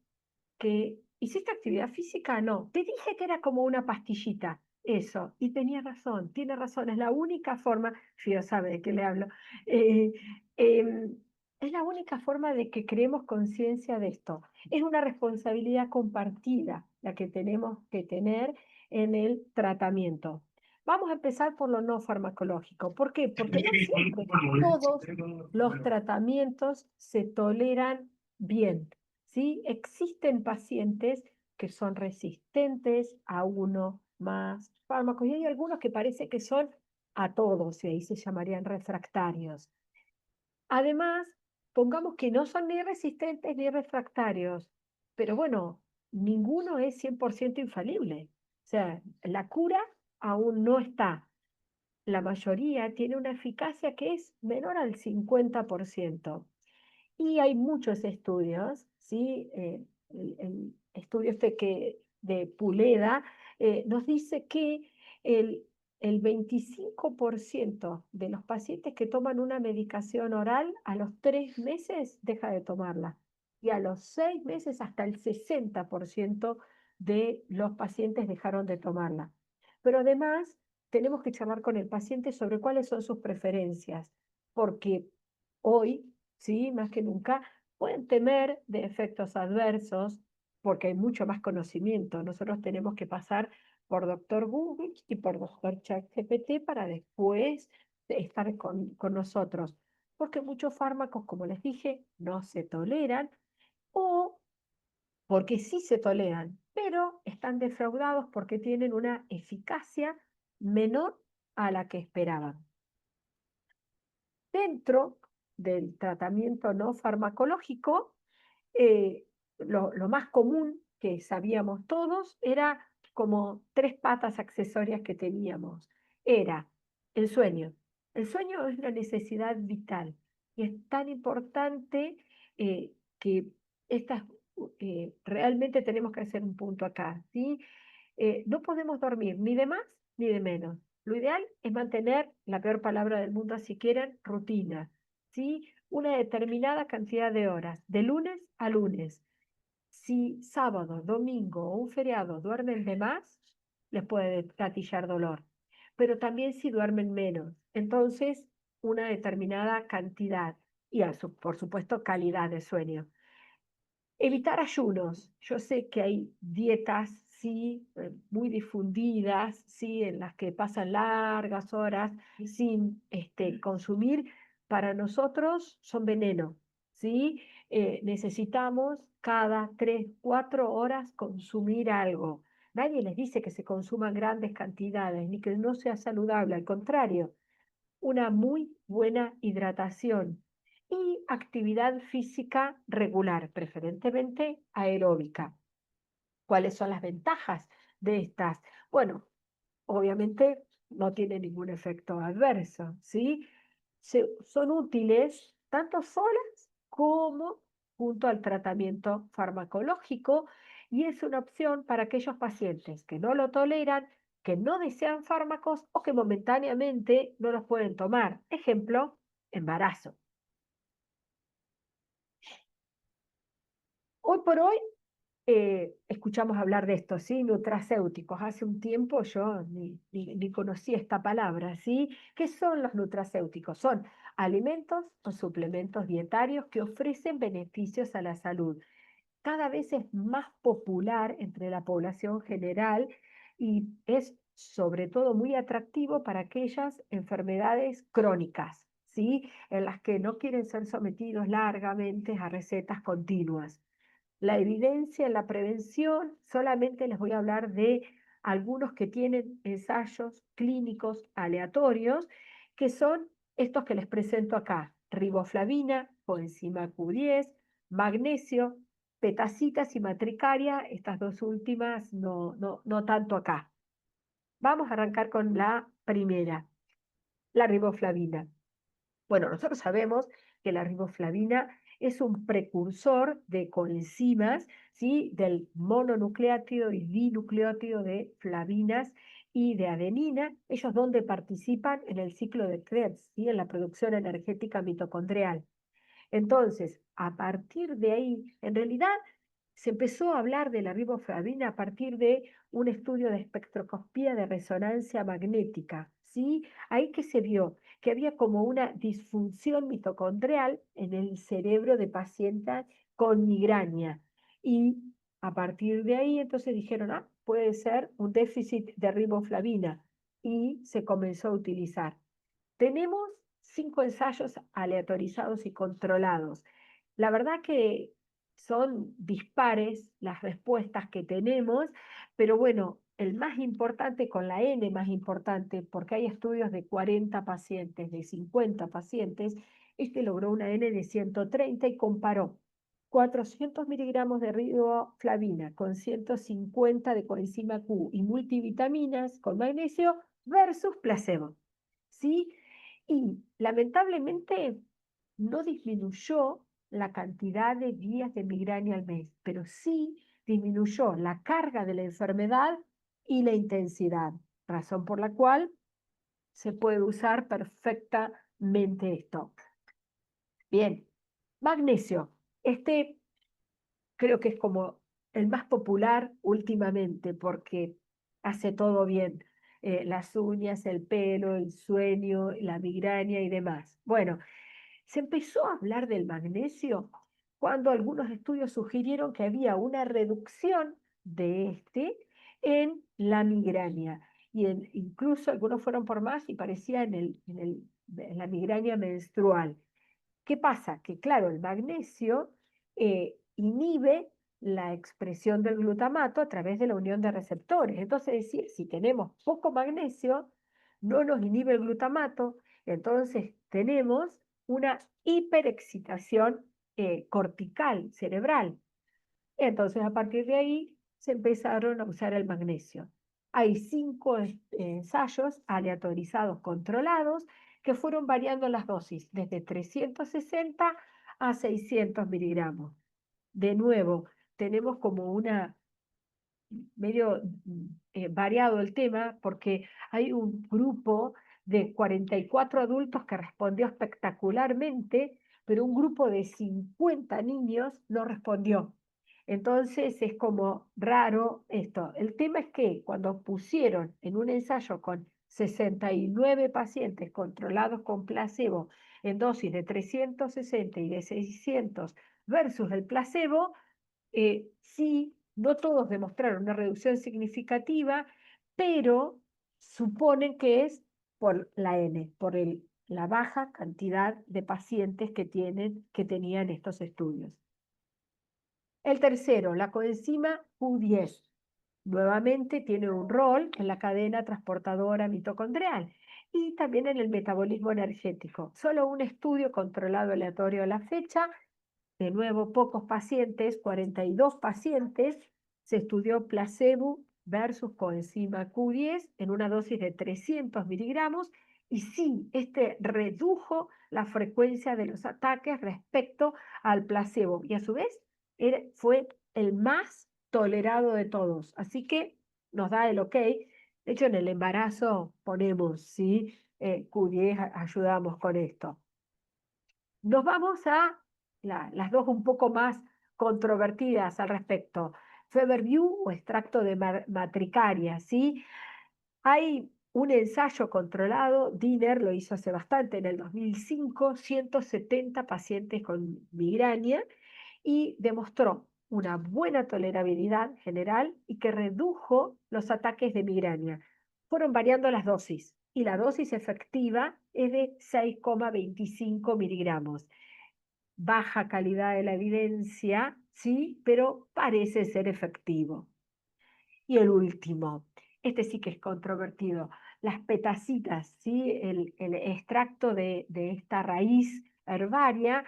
que ¿hiciste actividad física? No, te dije que era como una pastillita, eso, y tenía razón, tiene razón, es la única forma, Fío sabe de qué le hablo, eh, es la única forma de que creemos conciencia de esto. Es una responsabilidad compartida la que tenemos que tener en el tratamiento. Vamos a empezar por lo no farmacológico. ¿Por qué? Porque no siempre todos los tratamientos se toleran bien. ¿Sí? Existen pacientes que son resistentes a uno más fármacos y hay algunos que parece que son a todos y ahí se llamarían refractarios. Además, pongamos que no son ni resistentes ni refractarios, pero bueno, ninguno es 100% infalible. O sea, la cura aún no está. La mayoría tiene una eficacia que es menor al 50%. Y hay muchos estudios, ¿sí? el estudio de Puleda, nos dice que el 25% de los pacientes que toman una medicación oral a los 3 meses deja de tomarla. Y a los 6 meses hasta el 60% de los pacientes dejaron de tomarla. Pero además tenemos que charlar con el paciente sobre cuáles son sus preferencias, porque hoy, ¿sí? Más que nunca, pueden temer de efectos adversos porque hay mucho más conocimiento. Nosotros tenemos que pasar por doctor Google y por doctor ChatGPT para después estar con nosotros, porque muchos fármacos, como les dije, no se toleran o porque sí se toleran, pero están defraudados porque tienen una eficacia menor a la que esperaban. Dentro del tratamiento no farmacológico, lo más común que sabíamos todos era como 3 patas accesorias que teníamos. Era el sueño. El sueño es una necesidad vital y es tan importante que realmente tenemos que hacer un punto acá, ¿sí? No podemos dormir ni de más ni de menos. Lo ideal es mantener, la peor palabra del mundo si quieren, rutina, ¿sí? Una determinada cantidad de horas, de lunes a lunes. Si sábado, domingo o un feriado duermen de más, les puede gatillar dolor. Pero también si duermen menos. Entonces, una determinada cantidad y, por supuesto, calidad de sueño. Evitar ayunos. Yo sé que hay dietas, sí, muy difundidas, sí, en las que pasan largas horas sin consumir. Para nosotros son veneno, ¿sí? Necesitamos cada 3, 4 horas consumir algo. Nadie les dice que se consuman grandes cantidades, ni que no sea saludable, al contrario, una muy buena hidratación y actividad física regular, preferentemente aeróbica. ¿Cuáles son las ventajas de estas? Bueno, obviamente no tiene ningún efecto adverso, ¿sí? Son útiles tanto solas como junto al tratamiento farmacológico y es una opción para aquellos pacientes que no lo toleran, que no desean fármacos o que momentáneamente no los pueden tomar. Ejemplo, embarazo. Hoy por hoy escuchamos hablar de esto, ¿sí? Nutracéuticos. Hace un tiempo yo ni conocía esta palabra, ¿sí? ¿Qué son los nutracéuticos? Son alimentos o suplementos dietarios que ofrecen beneficios a la salud. Cada vez es más popular entre la población general y es sobre todo muy atractivo para aquellas enfermedades crónicas, ¿sí? En las que no quieren ser sometidos largamente a recetas continuas. La evidencia en la prevención, solamente les voy a hablar de algunos que tienen ensayos clínicos aleatorios, que son estos que les presento acá: riboflavina, coenzima Q10, magnesio, petacitas y matricaria, estas dos últimas no tanto acá. Vamos a arrancar con la primera, la riboflavina. Bueno, nosotros sabemos que la riboflavina es un precursor de coenzimas, ¿sí? Del mononucleótido y dinucleótido de flavinas y de adenina, ellos donde participan en el ciclo de Krebs, ¿sí? En la producción energética mitocondrial. Entonces, a partir de ahí, en realidad se empezó a hablar de la riboflavina a partir de un estudio de espectroscopía de resonancia magnética, ¿sí? Ahí que se vio que había como una disfunción mitocondrial en el cerebro de pacientes con migraña. Y a partir de ahí entonces dijeron, puede ser un déficit de riboflavina, y se comenzó a utilizar. Tenemos 5 ensayos aleatorizados y controlados. La verdad que son dispares las respuestas que tenemos, pero bueno, el más importante con la N más importante, porque hay estudios de 40 pacientes, de 50 pacientes, logró una N de 130 y comparó 400 miligramos de riboflavina con 150 de coenzima Q y multivitaminas con magnesio versus placebo, ¿sí? Y lamentablemente no disminuyó la cantidad de días de migraña al mes, pero sí disminuyó la carga de la enfermedad y la intensidad, razón por la cual se puede usar perfectamente esto. Bien, magnesio. Este creo que es como el más popular últimamente porque hace todo bien. Las uñas, el pelo, el sueño, la migraña y demás. Bueno, se empezó a hablar del magnesio cuando algunos estudios sugirieron que había una reducción de este en la migraña. Y incluso algunos fueron por más y parecía en la migraña menstrual. ¿Qué pasa? Que claro, el magnesio inhibe la expresión del glutamato a través de la unión de receptores. Entonces, es decir, si tenemos poco magnesio, no nos inhibe el glutamato, entonces tenemos una hiperexcitación cortical, cerebral. Entonces, a partir de ahí, se empezaron a usar el magnesio. Hay 5 ensayos aleatorizados controlados que fueron variando las dosis, desde 360 a 600 miligramos. De nuevo, tenemos como una medio variado el tema, porque hay un grupo de 44 adultos que respondió espectacularmente, pero un grupo de 50 niños no respondió. Entonces es como raro esto. El tema es que cuando pusieron en un ensayo con 69 pacientes controlados con placebo en dosis de 360 y de 600 versus el placebo, sí, no todos demostraron una reducción significativa, pero suponen que es por la N, por la baja cantidad de pacientes que tenían estos estudios. El tercero, la coenzima Q10. Nuevamente tiene un rol en la cadena transportadora mitocondrial y también en el metabolismo energético. Solo un estudio controlado aleatorio a la fecha, de nuevo pocos pacientes, 42 pacientes, se estudió placebo versus coenzima Q10 en una dosis de 300 miligramos y sí, este redujo la frecuencia de los ataques respecto al placebo y a su vez fue el más tolerado de todos. Así que nos da el ok. De hecho, en el embarazo ponemos, ¿sí? Q10 ayudamos con esto. Nos vamos a las dos un poco más controvertidas al respecto. Feverview o extracto de matricaria, ¿sí? Hay un ensayo controlado, Diner lo hizo hace bastante, en el 2005, 170 pacientes con migraña y demostró una buena tolerabilidad general y que redujo los ataques de migraña. Fueron variando las dosis y la dosis efectiva es de 6,25 miligramos. Baja calidad de la evidencia, sí, pero parece ser efectivo. Y el último, este sí que es controvertido, las petacitas, ¿sí? El extracto de esta raíz herbaria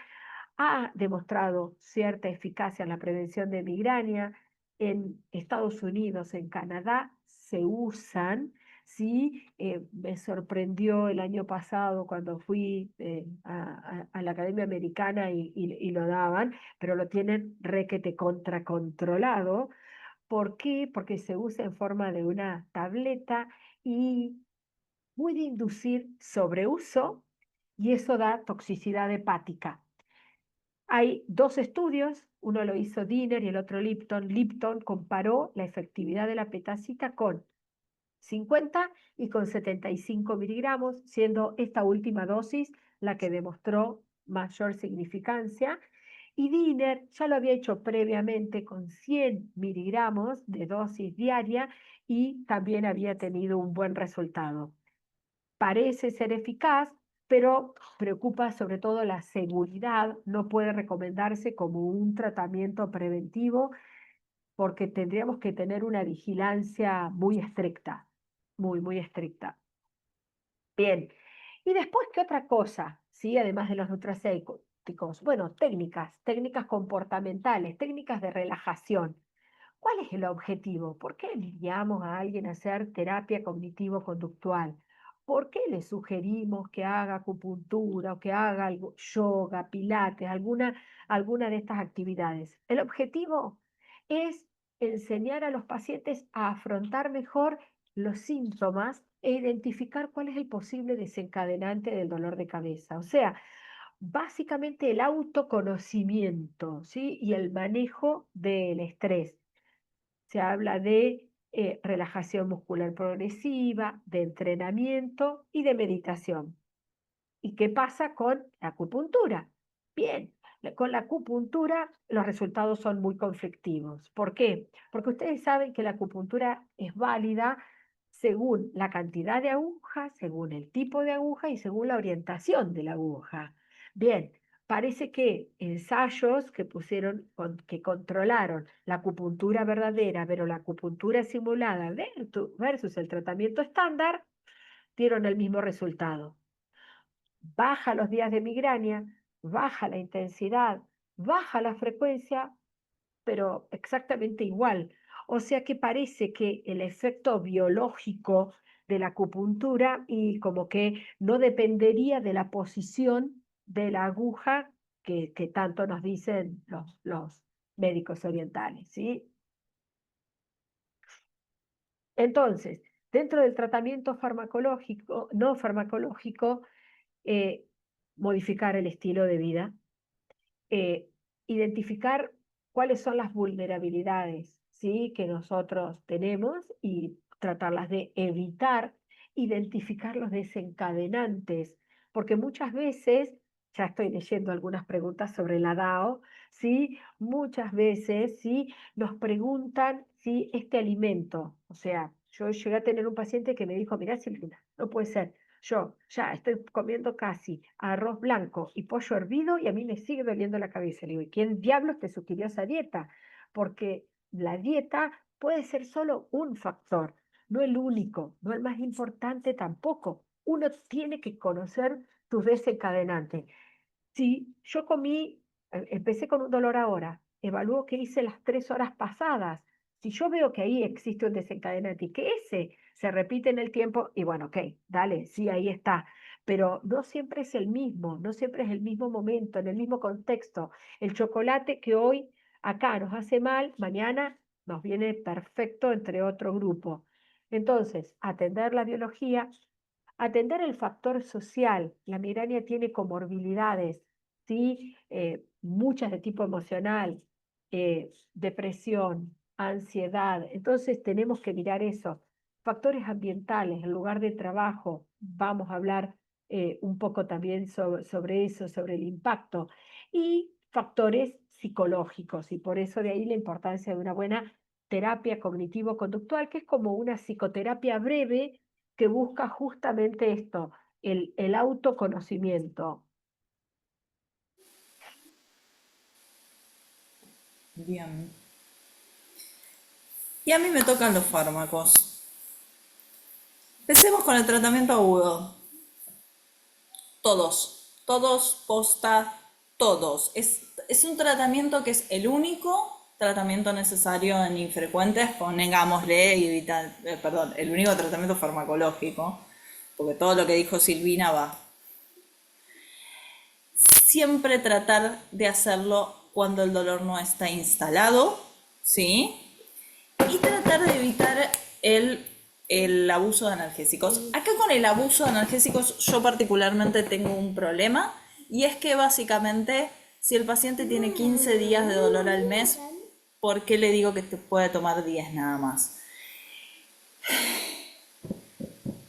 ha demostrado cierta eficacia en la prevención de migraña. En Estados Unidos, en Canadá, se usan, ¿sí? Me sorprendió el año pasado cuando fui a la Academia Americana y lo daban, pero lo tienen requete contracontrolado. ¿Por qué? Porque se usa en forma de una tableta y puede inducir sobreuso y eso da toxicidad hepática. Hay 2 estudios, uno lo hizo Diner y el otro Lipton. Lipton comparó la efectividad de la petacita con 50 y con 75 miligramos, siendo esta última dosis la que demostró mayor significancia. Y Diner ya lo había hecho previamente con 100 miligramos de dosis diaria y también había tenido un buen resultado. Parece ser eficaz, pero preocupa sobre todo la seguridad. No puede recomendarse como un tratamiento preventivo porque tendríamos que tener una vigilancia muy estricta, muy estricta. Bien, y después, ¿qué otra cosa? ¿Sí? Además de los nutracéuticos. Bueno, técnicas comportamentales, técnicas de relajación. ¿Cuál es el objetivo? ¿Por qué enviamos a alguien a hacer terapia cognitivo-conductual? ¿por qué le sugerimos que haga acupuntura o que haga algo, yoga, pilates, alguna de estas actividades? El objetivo es enseñar a los pacientes a afrontar mejor los síntomas e identificar cuál es el posible desencadenante del dolor de cabeza. O sea, básicamente el autoconocimiento, ¿sí? Y el manejo del estrés. Se habla de relajación muscular progresiva, de entrenamiento y de meditación. ¿Y qué pasa con la acupuntura? Bien, con la acupuntura los resultados son muy conflictivos. ¿Por qué? Porque ustedes saben que la acupuntura es válida según la cantidad de agujas, según el tipo de aguja y según la orientación de la aguja. Bien, parece que ensayos que que controlaron la acupuntura verdadera, pero la acupuntura simulada versus el tratamiento estándar, dieron el mismo resultado. Baja los días de migraña, baja la intensidad, baja la frecuencia, pero exactamente igual. O sea que parece que el efecto biológico de la acupuntura y como que no dependería de la posición de la aguja que tanto nos dicen los médicos orientales, ¿sí? Entonces, dentro del tratamiento farmacológico, no farmacológico, modificar el estilo de vida, identificar cuáles son las vulnerabilidades, ¿sí? que nosotros tenemos y tratarlas de evitar, identificar los desencadenantes, porque muchas veces, ya estoy leyendo algunas preguntas sobre la DAO, ¿sí? Muchas veces ¿sí? nos preguntan si este alimento, o sea, yo llegué a tener un paciente que me dijo, mirá Silvina, no puede ser, yo ya estoy comiendo casi arroz blanco y pollo hervido y a mí me sigue doliendo la cabeza. Le digo, ¿y quién diablos te sugirió esa dieta? Porque la dieta puede ser solo un factor, no el único, no el más importante tampoco. Uno tiene que conocer tus desencadenantes. Si yo empecé con un dolor ahora, evalúo qué hice las 3 horas pasadas. Si yo veo que ahí existe un desencadenante y que ese se repite en el tiempo, y bueno, ok, dale, sí, ahí está. Pero no siempre es el mismo, no siempre es el mismo momento, en el mismo contexto. El chocolate que hoy acá nos hace mal, mañana nos viene perfecto entre otro grupo. Entonces, atender la biología, atender el factor social. La migraña tiene comorbilidades, ¿sí? Muchas de tipo emocional, depresión, ansiedad. Entonces tenemos que mirar eso. Factores ambientales, el lugar de trabajo, vamos a hablar un poco también sobre eso, sobre el impacto. Y factores psicológicos, y por eso de ahí la importancia de una buena terapia cognitivo-conductual, que es como una psicoterapia breve que busca justamente esto, el autoconocimiento. Bien. Y a mí me tocan los fármacos. Empecemos con el tratamiento agudo. Todos, posta, todos. Es un tratamiento que es el único tratamiento necesario en infrecuentes, pongámosle, el único tratamiento farmacológico, porque todo lo que dijo Silvina va. Siempre tratar de hacerlo cuando el dolor no está instalado, ¿sí? Y tratar de evitar el abuso de analgésicos. Acá con el abuso de analgésicos yo particularmente tengo un problema, y es que básicamente si el paciente tiene 15 días de dolor al mes, ¿por qué le digo que te puede tomar 10 nada más?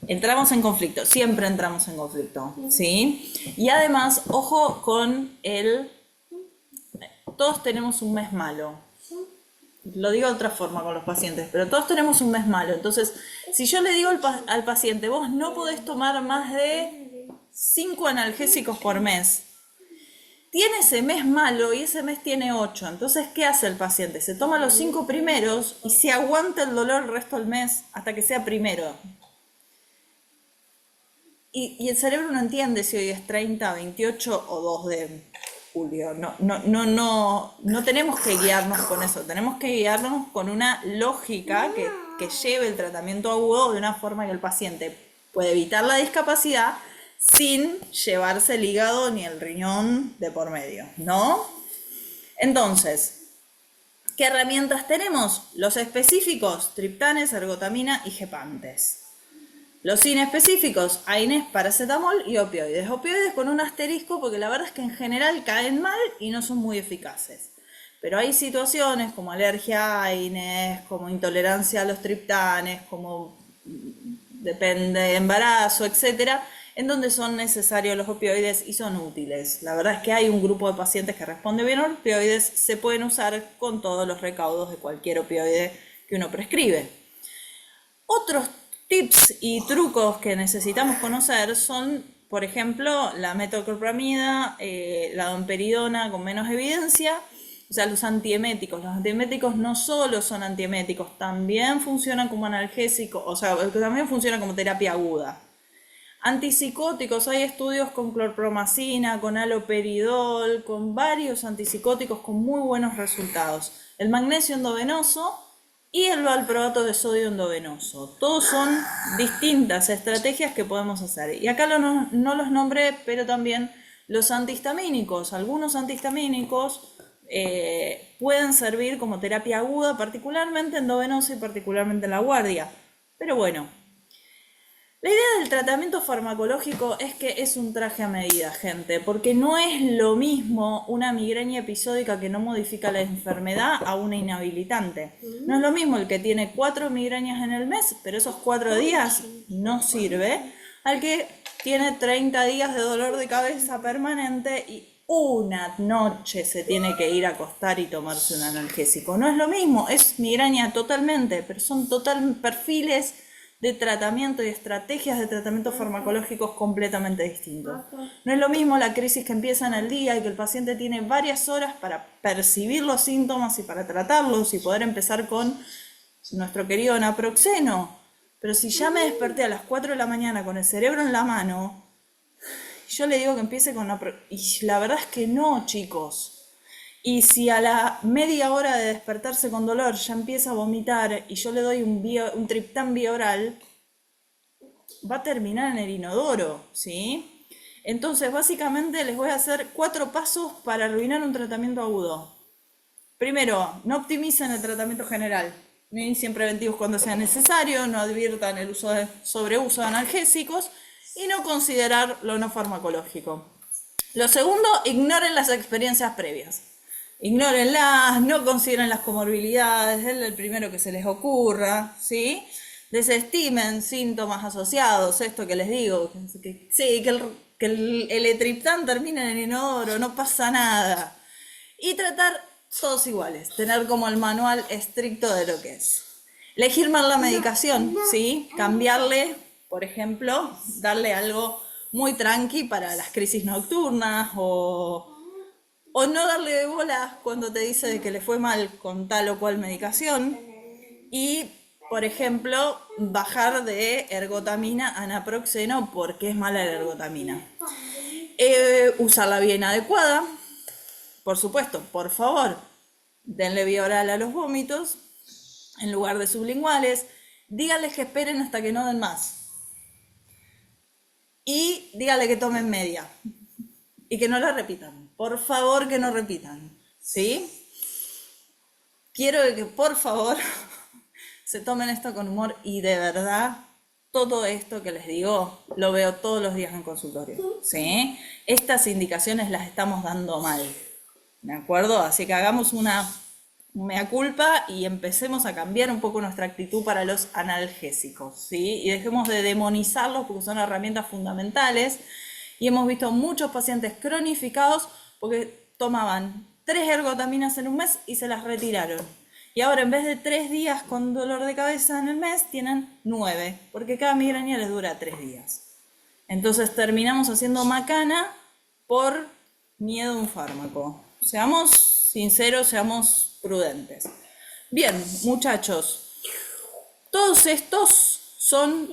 Entramos en conflicto, siempre entramos en conflicto, ¿sí? Y además, ojo con todos tenemos un mes malo. Lo digo de otra forma con los pacientes, pero todos tenemos un mes malo. Entonces, si yo le digo al paciente, vos no podés tomar más de 5 analgésicos por mes, tiene ese mes malo y ese mes tiene 8. Entonces, ¿qué hace el paciente? Se toma los 5 primeros y se aguanta el dolor el resto del mes hasta que sea primero. Y el cerebro no entiende si hoy es 30, 28 o 2 de julio. No tenemos que guiarnos con eso. Tenemos que guiarnos con una lógica que lleve el tratamiento agudo de una forma que el paciente puede evitar la discapacidad sin llevarse el hígado ni el riñón de por medio, ¿no? Entonces, ¿qué herramientas tenemos? Los específicos, triptanes, ergotamina y gepantes. Los inespecíficos, AINES, paracetamol y opioides. Opioides con un asterisco porque la verdad es que en general caen mal y no son muy eficaces. Pero hay situaciones como alergia a AINES, como intolerancia a los triptanes, como depende, embarazo, etcétera, en donde son necesarios los opioides y son útiles. La verdad es que hay un grupo de pacientes que responde bien a los opioides, se pueden usar con todos los recaudos de cualquier opioide que uno prescribe. Otros tips y trucos que necesitamos conocer son, por ejemplo, la metoclopramida, la domperidona con menos evidencia, o sea, los antieméticos. Los antieméticos no solo son antieméticos, también funcionan como analgésicos, o sea, también funcionan como terapia aguda. Antipsicóticos, hay estudios con clorpromacina, con haloperidol, con varios antipsicóticos con muy buenos resultados. El magnesio endovenoso y el valproato de sodio endovenoso. Todos son distintas estrategias que podemos hacer. Y acá no los nombré, pero también los antihistamínicos. Algunos antihistamínicos pueden servir como terapia aguda, particularmente endovenosa y particularmente en la guardia. Pero bueno, la idea del tratamiento farmacológico es que es un traje a medida, gente, porque no es lo mismo una migraña episódica que no modifica la enfermedad a una inhabilitante. No es lo mismo el que tiene 4 migrañas en el mes, pero esos 4 días no sirve, al que tiene 30 días de dolor de cabeza permanente y una noche se tiene que ir a acostar y tomarse un analgésico. No es lo mismo, es migraña totalmente, pero son perfiles de tratamiento y estrategias de tratamiento farmacológicos completamente distintos. No es lo mismo la crisis que empieza en el día y que el paciente tiene varias horas para percibir los síntomas y para tratarlos y poder empezar con nuestro querido naproxeno. Pero si ya me desperté a las 4 de la mañana con el cerebro en la mano, yo le digo que empiece con naproxeno. Y la verdad es que no, chicos. Y si a la media hora de despertarse con dolor ya empieza a vomitar y yo le doy un triptán bioral, va a terminar en el inodoro, ¿sí? Entonces, básicamente les voy a hacer 4 pasos para arruinar un tratamiento agudo. Primero, no optimicen el tratamiento general. Inicien preventivos cuando sea necesario, no adviertan el sobreuso de analgésicos y no considerar lo no farmacológico. Lo segundo, ignoren las experiencias previas. Ignórenlas, no consideren las comorbilidades, es el primero que se les ocurra, ¿sí? Desestimen síntomas asociados, esto que les digo, que el etriptán termine en el inodoro, no pasa nada. Y tratar todos iguales, tener como el manual estricto de lo que es. Elegir mal la medicación, ¿sí? Cambiarle, por ejemplo, darle algo muy tranqui para las crisis nocturnas o no darle bola cuando te dice de que le fue mal con tal o cual medicación. Y, por ejemplo, bajar de ergotamina a naproxeno porque es mala la ergotamina. Usar la vía inadecuada. Por supuesto, por favor, denle vía oral a los vómitos en lugar de sublinguales. Díganles que esperen hasta que no den más. Y díganle que tomen media. Y que no la repitan. Por favor, que no repitan. ¿Sí? Quiero que, por favor, se tomen esto con humor y de verdad, todo esto que les digo, lo veo todos los días en consultorio. ¿Sí? Estas indicaciones las estamos dando mal. ¿De acuerdo? Así que hagamos una mea culpa y empecemos a cambiar un poco nuestra actitud para los analgésicos. ¿Sí? Y dejemos de demonizarlos porque son herramientas fundamentales. Y hemos visto muchos pacientes cronificados porque tomaban 3 ergotaminas en un mes y se las retiraron. Y ahora en vez de 3 días con dolor de cabeza en el mes, tienen 9, porque cada migraña les dura 3 días. Entonces terminamos haciendo macana por miedo a un fármaco. Seamos sinceros, seamos prudentes. Bien, muchachos, todos estos son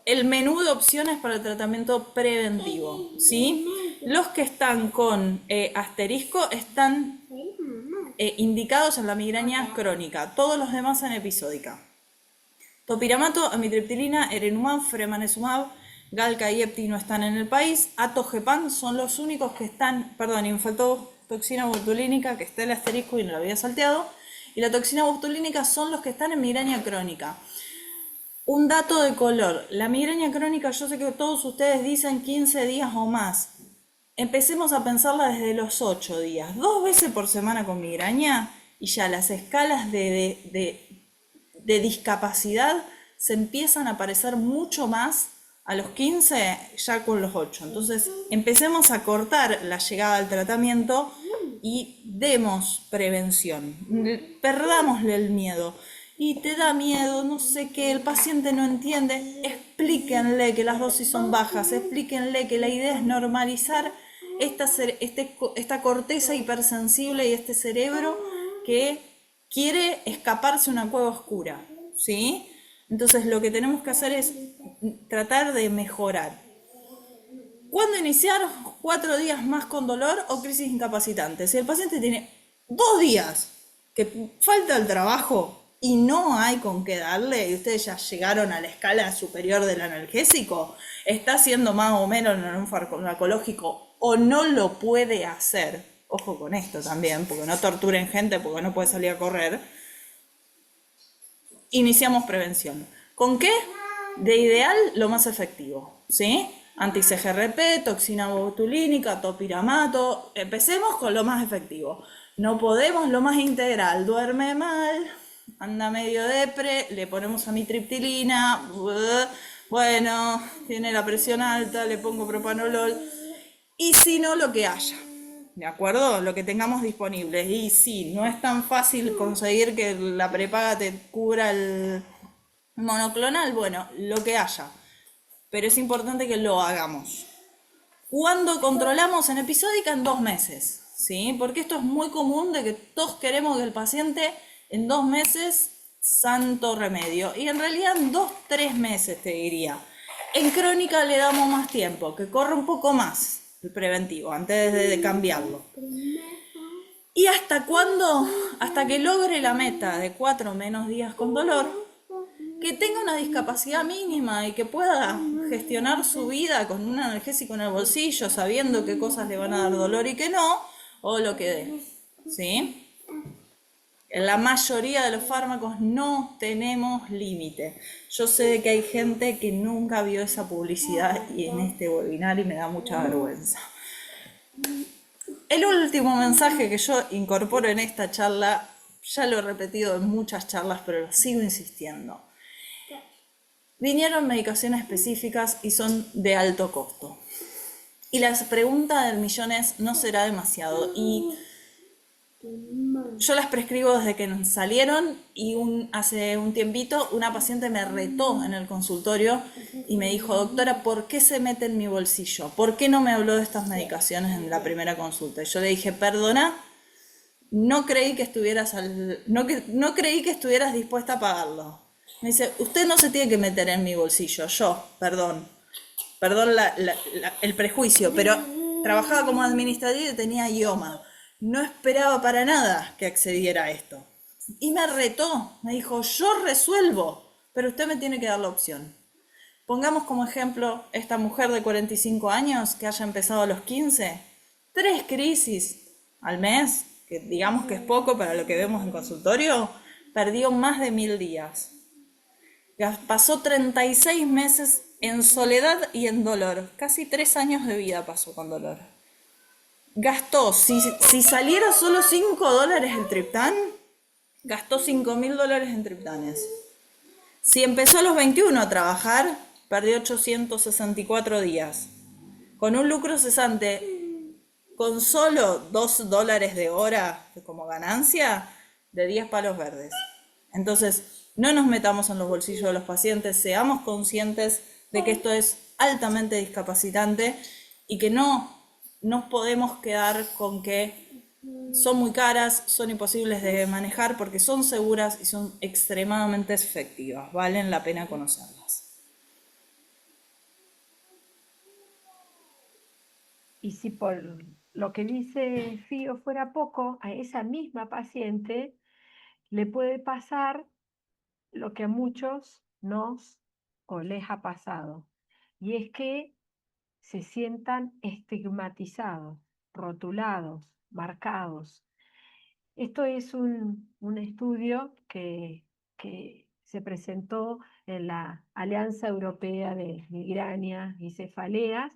el menú de opciones para el tratamiento preventivo, ¿sí? Los que están con asterisco están indicados en la migraña crónica, todos los demás en episódica. Topiramato, amitriptilina, erenumab, fremanezumab, Galca y Epti no están en el país. Atogepant son los únicos que están, perdón, infatotoxina botulínica, que está el asterisco y no lo había salteado, y la toxina botulínica son los que están en migraña crónica. Un dato de color, la migraña crónica, yo sé que todos ustedes dicen 15 días o más. Empecemos a pensarla desde los 8 días, 2 veces por semana con migraña, y ya las escalas de discapacidad se empiezan a parecer mucho más a los 15 ya con los 8. Entonces empecemos a cortar la llegada al tratamiento y demos prevención, perdámosle el miedo. Y te da miedo, no sé qué, el paciente no entiende, explíquenle que las dosis son bajas, explíquenle que la idea es normalizar esta corteza hipersensible y este cerebro que quiere escaparse a una cueva oscura, ¿sí? Entonces lo que tenemos que hacer es tratar de mejorar. ¿Cuándo iniciar? 4 días más con dolor o crisis incapacitante. Si el paciente tiene 2 días que falta el trabajo y no hay con qué darle, y ustedes ya llegaron a la escala superior del analgésico, está haciendo más o menos un farmacológico o no lo puede hacer, ojo con esto también, porque no torturen gente porque no puede salir a correr, iniciamos prevención. ¿Con qué? De ideal, lo más efectivo, ¿sí? Anti-CGRP, toxina botulínica, topiramato. Empecemos con lo más efectivo. No podemos lo más integral. Duerme mal, anda medio depre, le ponemos amitriptilina. Bueno, tiene la presión alta, le pongo propanolol. Y si no, lo que haya. ¿De acuerdo? Lo que tengamos disponible. Y sí, no es tan fácil conseguir que la prepaga te cubra el monoclonal. Bueno, lo que haya. Pero es importante que lo hagamos. ¿Cuándo controlamos en episódica? En 2 meses. ¿Sí? Porque esto es muy común de que todos queremos que el paciente en 2 meses, santo remedio. Y en realidad en 2-3 meses te diría. En crónica le damos más tiempo, que corra un poco más el preventivo, antes de cambiarlo. ¿Y hasta cuándo? Hasta que logre la meta de 4 o menos días con dolor, que tenga una discapacidad mínima y que pueda gestionar su vida con un analgésico en el bolsillo, sabiendo qué cosas le van a dar dolor y qué no, o lo que dé, ¿sí? En la mayoría de los fármacos no tenemos límite. Yo sé que hay gente que nunca vio esa publicidad y en este webinar y me da mucha vergüenza. El último mensaje que yo incorporo en esta charla, ya lo he repetido en muchas charlas, pero lo sigo insistiendo. Vinieron medicaciones específicas y son de alto costo. Y la pregunta del millón es, ¿no será demasiado? Y yo las prescribo desde que salieron y hace un tiempito una paciente me retó en el consultorio y me dijo, doctora, ¿por qué se mete en mi bolsillo? ¿Por qué no me habló de estas medicaciones en la primera consulta? Y yo le dije, perdona, no creí que estuvieras dispuesta a pagarlo. Me dice, usted no se tiene que meter en mi bolsillo, yo, perdón el prejuicio, pero trabajaba como administrativa y tenía IOMA. No esperaba para nada que accediera a esto. Y me retó, me dijo, yo resuelvo, pero usted me tiene que dar la opción. Pongamos como ejemplo esta mujer de 45 años que haya empezado a los 15, 3 crisis al mes, que digamos que es poco para lo que vemos en consultorio, perdió más de 1000 días. Pasó 36 meses en soledad y en dolor. Casi 3 años de vida pasó con dolor. Gastó, si saliera solo $5 el triptán, gastó $5000 en triptanes. Si empezó a los 21 a trabajar, perdió 864 días. Con un lucro cesante, con solo $2 de hora como ganancia, de 10 palos verdes. Entonces, no nos metamos en los bolsillos de los pacientes, seamos conscientes de que esto es altamente discapacitante y que no nos podemos quedar con que son muy caras, son imposibles de manejar porque son seguras y son extremadamente efectivas, valen la pena conocerlas. Y si por lo que dice Fío fuera poco, a esa misma paciente le puede pasar lo que a muchos nos o les ha pasado, y es que se sientan estigmatizados, rotulados, marcados. Esto es un estudio que se presentó en la Alianza Europea de Migraña y Cefaleas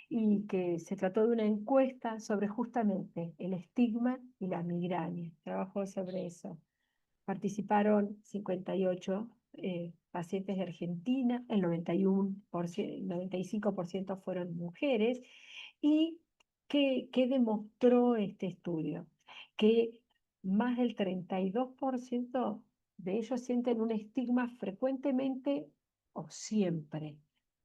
y que se trató de una encuesta sobre justamente el estigma y la migraña. Trabajó sobre eso. Participaron 58 pacientes de Argentina, el 95% fueron mujeres. ¿Y qué demostró este estudio? Que más del 32% de ellos sienten un estigma frecuentemente o siempre,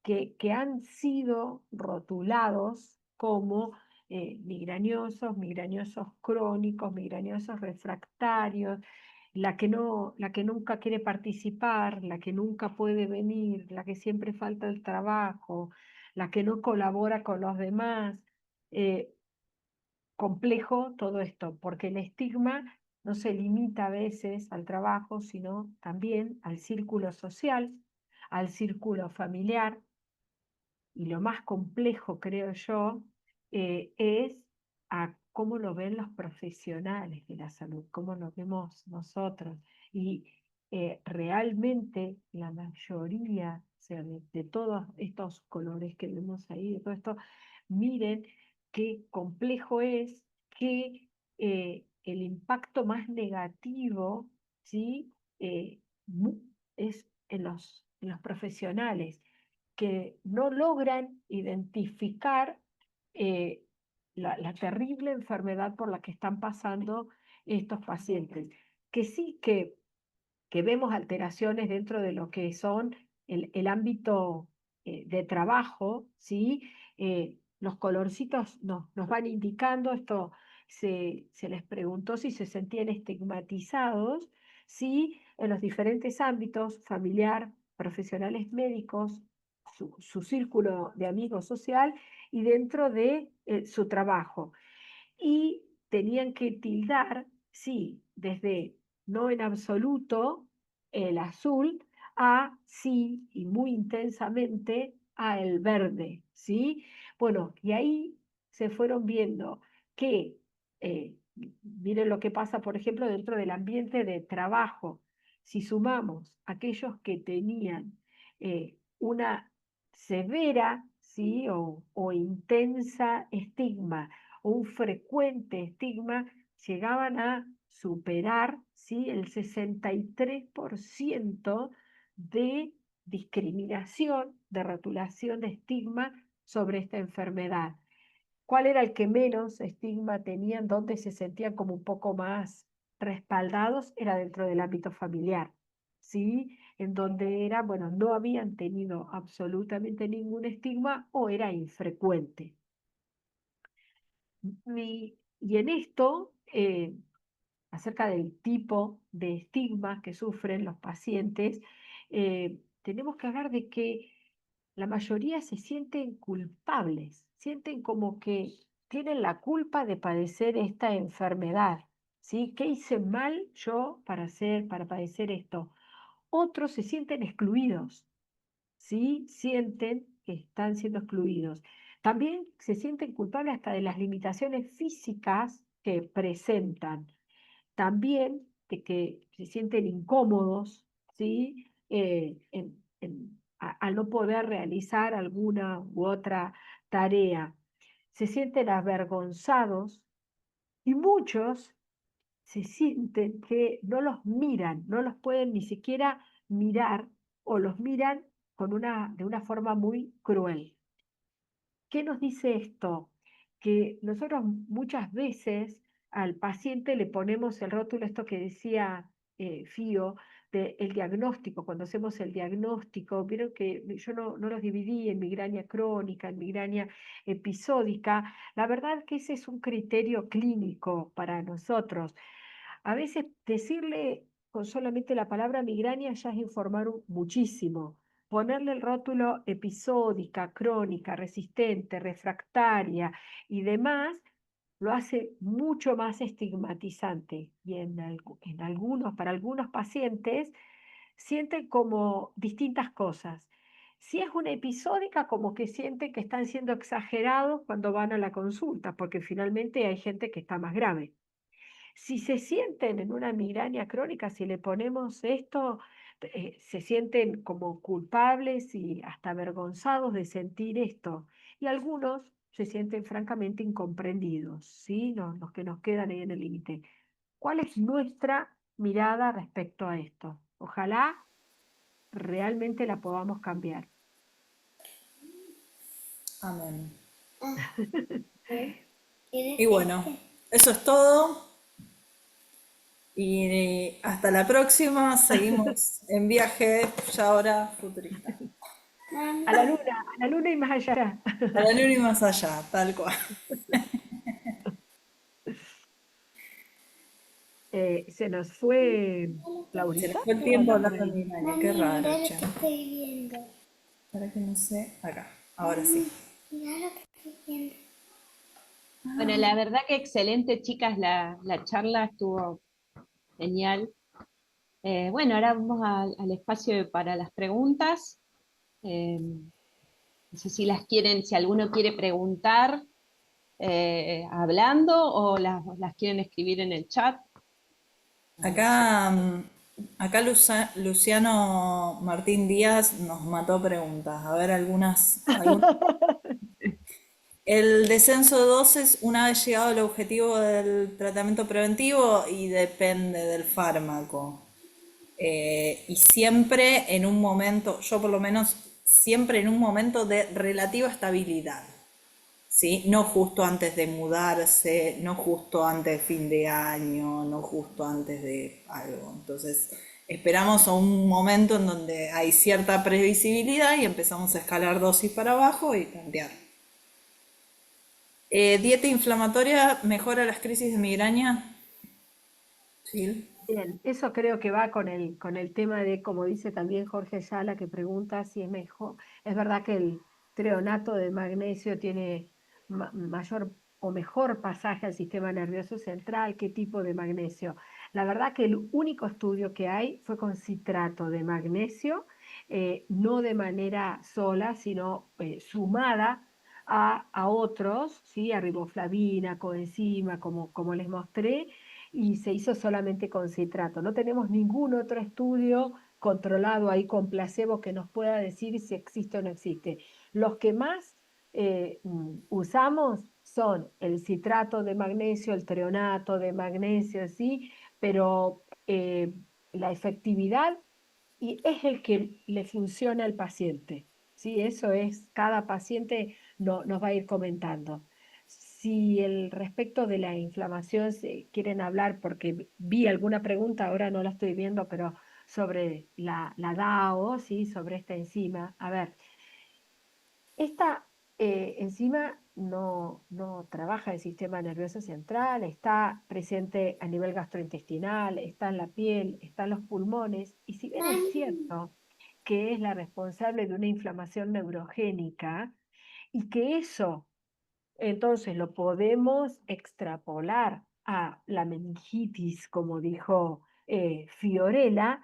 que han sido rotulados como migrañosos crónicos, migrañosos refractarios, la que nunca quiere participar, la que nunca puede venir, la que siempre falta el trabajo, la que no colabora con los demás. Eh, Complejo todo esto, porque el estigma no se limita a veces al trabajo, sino también al círculo social, al círculo familiar, y lo más complejo, creo yo, es a cómo lo ven los profesionales de la salud, cómo lo vemos nosotros. Y realmente la mayoría, o sea, de todos estos colores que vemos ahí, de todo esto, miren qué complejo es que el impacto más negativo, ¿sí? Es en los profesionales que no logran identificar eh, la terrible enfermedad por la que están pasando estos pacientes. Que sí que vemos alteraciones dentro de lo que son el ámbito de trabajo, ¿sí? Los colorcitos nos van indicando, esto se les preguntó si se sentían estigmatizados, ¿sí? En los diferentes ámbitos, familiar, profesionales médicos, su círculo de amigos social y dentro de su trabajo. Y tenían que tildar, sí, desde no en absoluto el azul a sí y muy intensamente a el verde, ¿sí? Bueno, y ahí se fueron viendo que, miren lo que pasa, por ejemplo, dentro del ambiente de trabajo. Si sumamos aquellos que tenían una severa, ¿sí? o intensa estigma, un frecuente estigma, llegaban a superar, ¿sí? el 63% de discriminación, de rotulación de estigma sobre esta enfermedad. ¿Cuál era el que menos estigma tenían, donde se sentían como un poco más respaldados? Era dentro del ámbito familiar, ¿sí? En donde era, bueno, no habían tenido absolutamente ningún estigma o era infrecuente. Y en esto, acerca del tipo de estigmas que sufren los pacientes, tenemos que hablar de que la mayoría se sienten culpables, sienten como que tienen la culpa de padecer esta enfermedad, ¿sí? ¿Qué hice mal yo para padecer esto? Otros se sienten excluidos, ¿sí? Sienten que están siendo excluidos. También se sienten culpables hasta de las limitaciones físicas que presentan. También de que se sienten incómodos, ¿sí? Al no poder realizar alguna u otra tarea. Se sienten avergonzados y muchos se sienten que no los miran, no los pueden ni siquiera mirar o los miran de una forma muy cruel. ¿Qué nos dice esto? Que nosotros muchas veces al paciente le ponemos el rótulo, esto que decía Fío, del diagnóstico. Cuando hacemos el diagnóstico, vieron que yo no los dividí en migraña crónica, en migraña episódica. La verdad que ese es un criterio clínico para nosotros. A veces decirle con solamente la palabra migraña ya es informar muchísimo. Ponerle el rótulo episódica, crónica, resistente, refractaria y demás, lo hace mucho más estigmatizante. Y para algunos pacientes sienten como distintas cosas. Si es una episódica, como que sienten que están siendo exagerados cuando van a la consulta, porque finalmente hay gente que está más grave. Si se sienten en una migraña crónica, si le ponemos esto, se sienten como culpables y hasta avergonzados de sentir esto. Y algunos se sienten francamente incomprendidos, ¿sí? Los que nos quedan ahí en el límite. ¿Cuál es nuestra mirada respecto a esto? Ojalá realmente la podamos cambiar. Amén. Y bueno, eso es todo. Y hasta la próxima. Seguimos en viaje, ya ahora futurista. A la luna y más allá. A la luna y más allá, tal cual. Se nos fue Se Laurita. nos fue el tiempo hablando de migraña, qué raro, che. Para que no sé, acá, ahora sí. Bueno, la verdad que excelente, chicas, la charla estuvo genial. Bueno, ahora vamos al espacio para las preguntas. No sé si las quieren, si alguno quiere preguntar hablando o las quieren escribir en el chat. Acá, acá Luciano Martín Díaz nos mató preguntas. A ver, algunas. El descenso de dosis, una vez llegado al objetivo del tratamiento preventivo, y depende del fármaco. Y siempre en un momento, yo por lo menos, siempre en un momento de relativa estabilidad. ¿Sí? No justo antes de mudarse, no justo antes de fin de año, no justo antes de algo. Entonces, esperamos a un momento en donde hay cierta previsibilidad y empezamos a escalar dosis para abajo y tantear. ¿Dieta inflamatoria mejora las crisis de migraña? Sí. Bien, eso creo que va con el tema de, como dice también Jorge Sala, que pregunta si es mejor. Es verdad que el treonato de magnesio tiene mayor o mejor pasaje al sistema nervioso central. ¿Qué tipo de magnesio? La verdad que el único estudio que hay fue con citrato de magnesio, no de manera sola, sino sumada a otros, ¿sí? A riboflavina, coenzima, como les mostré, y se hizo solamente con citrato. No tenemos ningún otro estudio controlado ahí con placebo que nos pueda decir si existe o no existe. Los que más usamos son el citrato de magnesio, el treonato de magnesio, ¿sí? Pero la efectividad y es el que le funciona al paciente, ¿sí? Eso es, cada paciente nos va a ir comentando. Si el respecto de la inflamación se quieren hablar, porque vi alguna pregunta, ahora no la estoy viendo, pero sobre la DAO, ¿sí? Sobre esta enzima. A ver, esta enzima no trabaja en el sistema nervioso central, está presente a nivel gastrointestinal, está en la piel, está en los pulmones, y si bien es cierto que es la responsable de una inflamación neurogénica, y que eso entonces lo podemos extrapolar a la meningitis, como dijo Fiorella,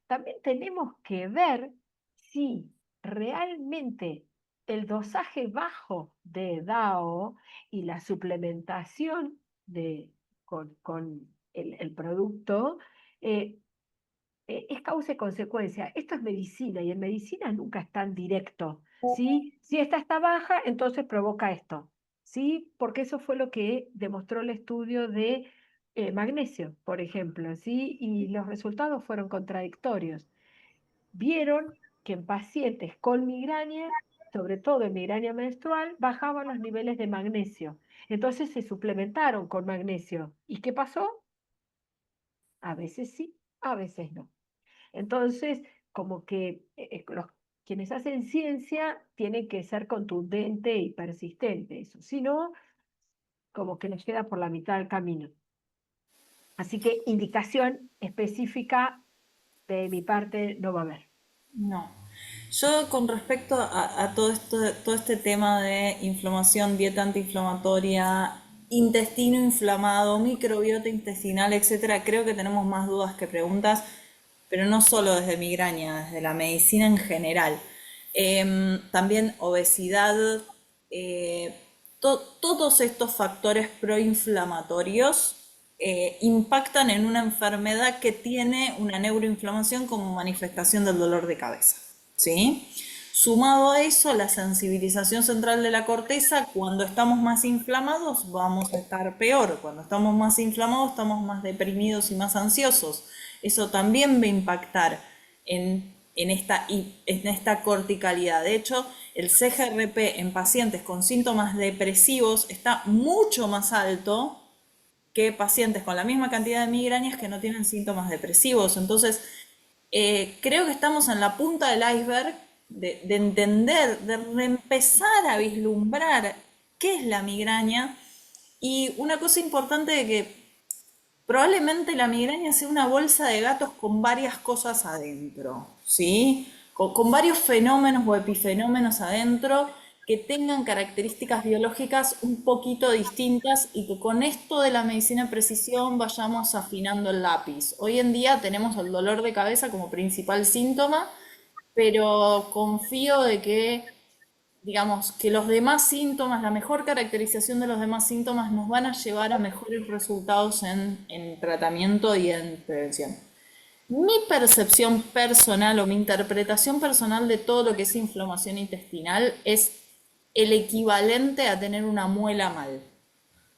también tenemos que ver si realmente el dosaje bajo de DAO y la suplementación con el producto es causa y consecuencia. Esto es medicina y en medicina nunca es tan directo, ¿sí? Si esta está baja, entonces provoca esto, ¿sí? Porque eso fue lo que demostró el estudio de magnesio, por ejemplo, ¿sí? Y los resultados fueron contradictorios. Vieron que en pacientes con migraña, sobre todo en migraña menstrual, bajaban los niveles de magnesio. Entonces se suplementaron con magnesio. ¿Y qué pasó? A veces sí, a veces no. Entonces, como que quienes hacen ciencia tienen que ser contundente y persistente, eso. Si no, como que nos queda por la mitad del camino. Así que indicación específica de mi parte no va a haber. No. Yo con respecto a todo esto, todo este tema de inflamación, dieta antiinflamatoria, intestino inflamado, microbiota intestinal, etcétera, creo que tenemos más dudas que preguntas. pero no solo desde migraña, desde la medicina en general. También obesidad, todos estos factores proinflamatorios impactan en una enfermedad que tiene una neuroinflamación como manifestación del dolor de cabeza, ¿sí? Sumado a eso, la sensibilización central de la corteza, cuando estamos más inflamados vamos a estar peor, cuando estamos más inflamados estamos más deprimidos y más ansiosos. Eso también va a impactar en esta corticalidad. De hecho, el CGRP en pacientes con síntomas depresivos está mucho más alto que pacientes con la misma cantidad de migrañas que no tienen síntomas depresivos. Entonces, creo que estamos en la punta del iceberg de entender, de empezar a vislumbrar qué es la migraña. Y una cosa importante de que probablemente la migraña sea una bolsa de gatos con varias cosas adentro, ¿sí? Con varios fenómenos o epifenómenos adentro que tengan características biológicas un poquito distintas y que con esto de la medicina de precisión vayamos afinando el lápiz. Hoy en día tenemos el dolor de cabeza como principal síntoma, pero confío de que, digamos, que los demás síntomas, la mejor caracterización de los demás síntomas nos van a llevar a mejores resultados en tratamiento y en prevención. Mi percepción personal o mi interpretación personal de todo lo que es inflamación intestinal es el equivalente a tener una muela mal,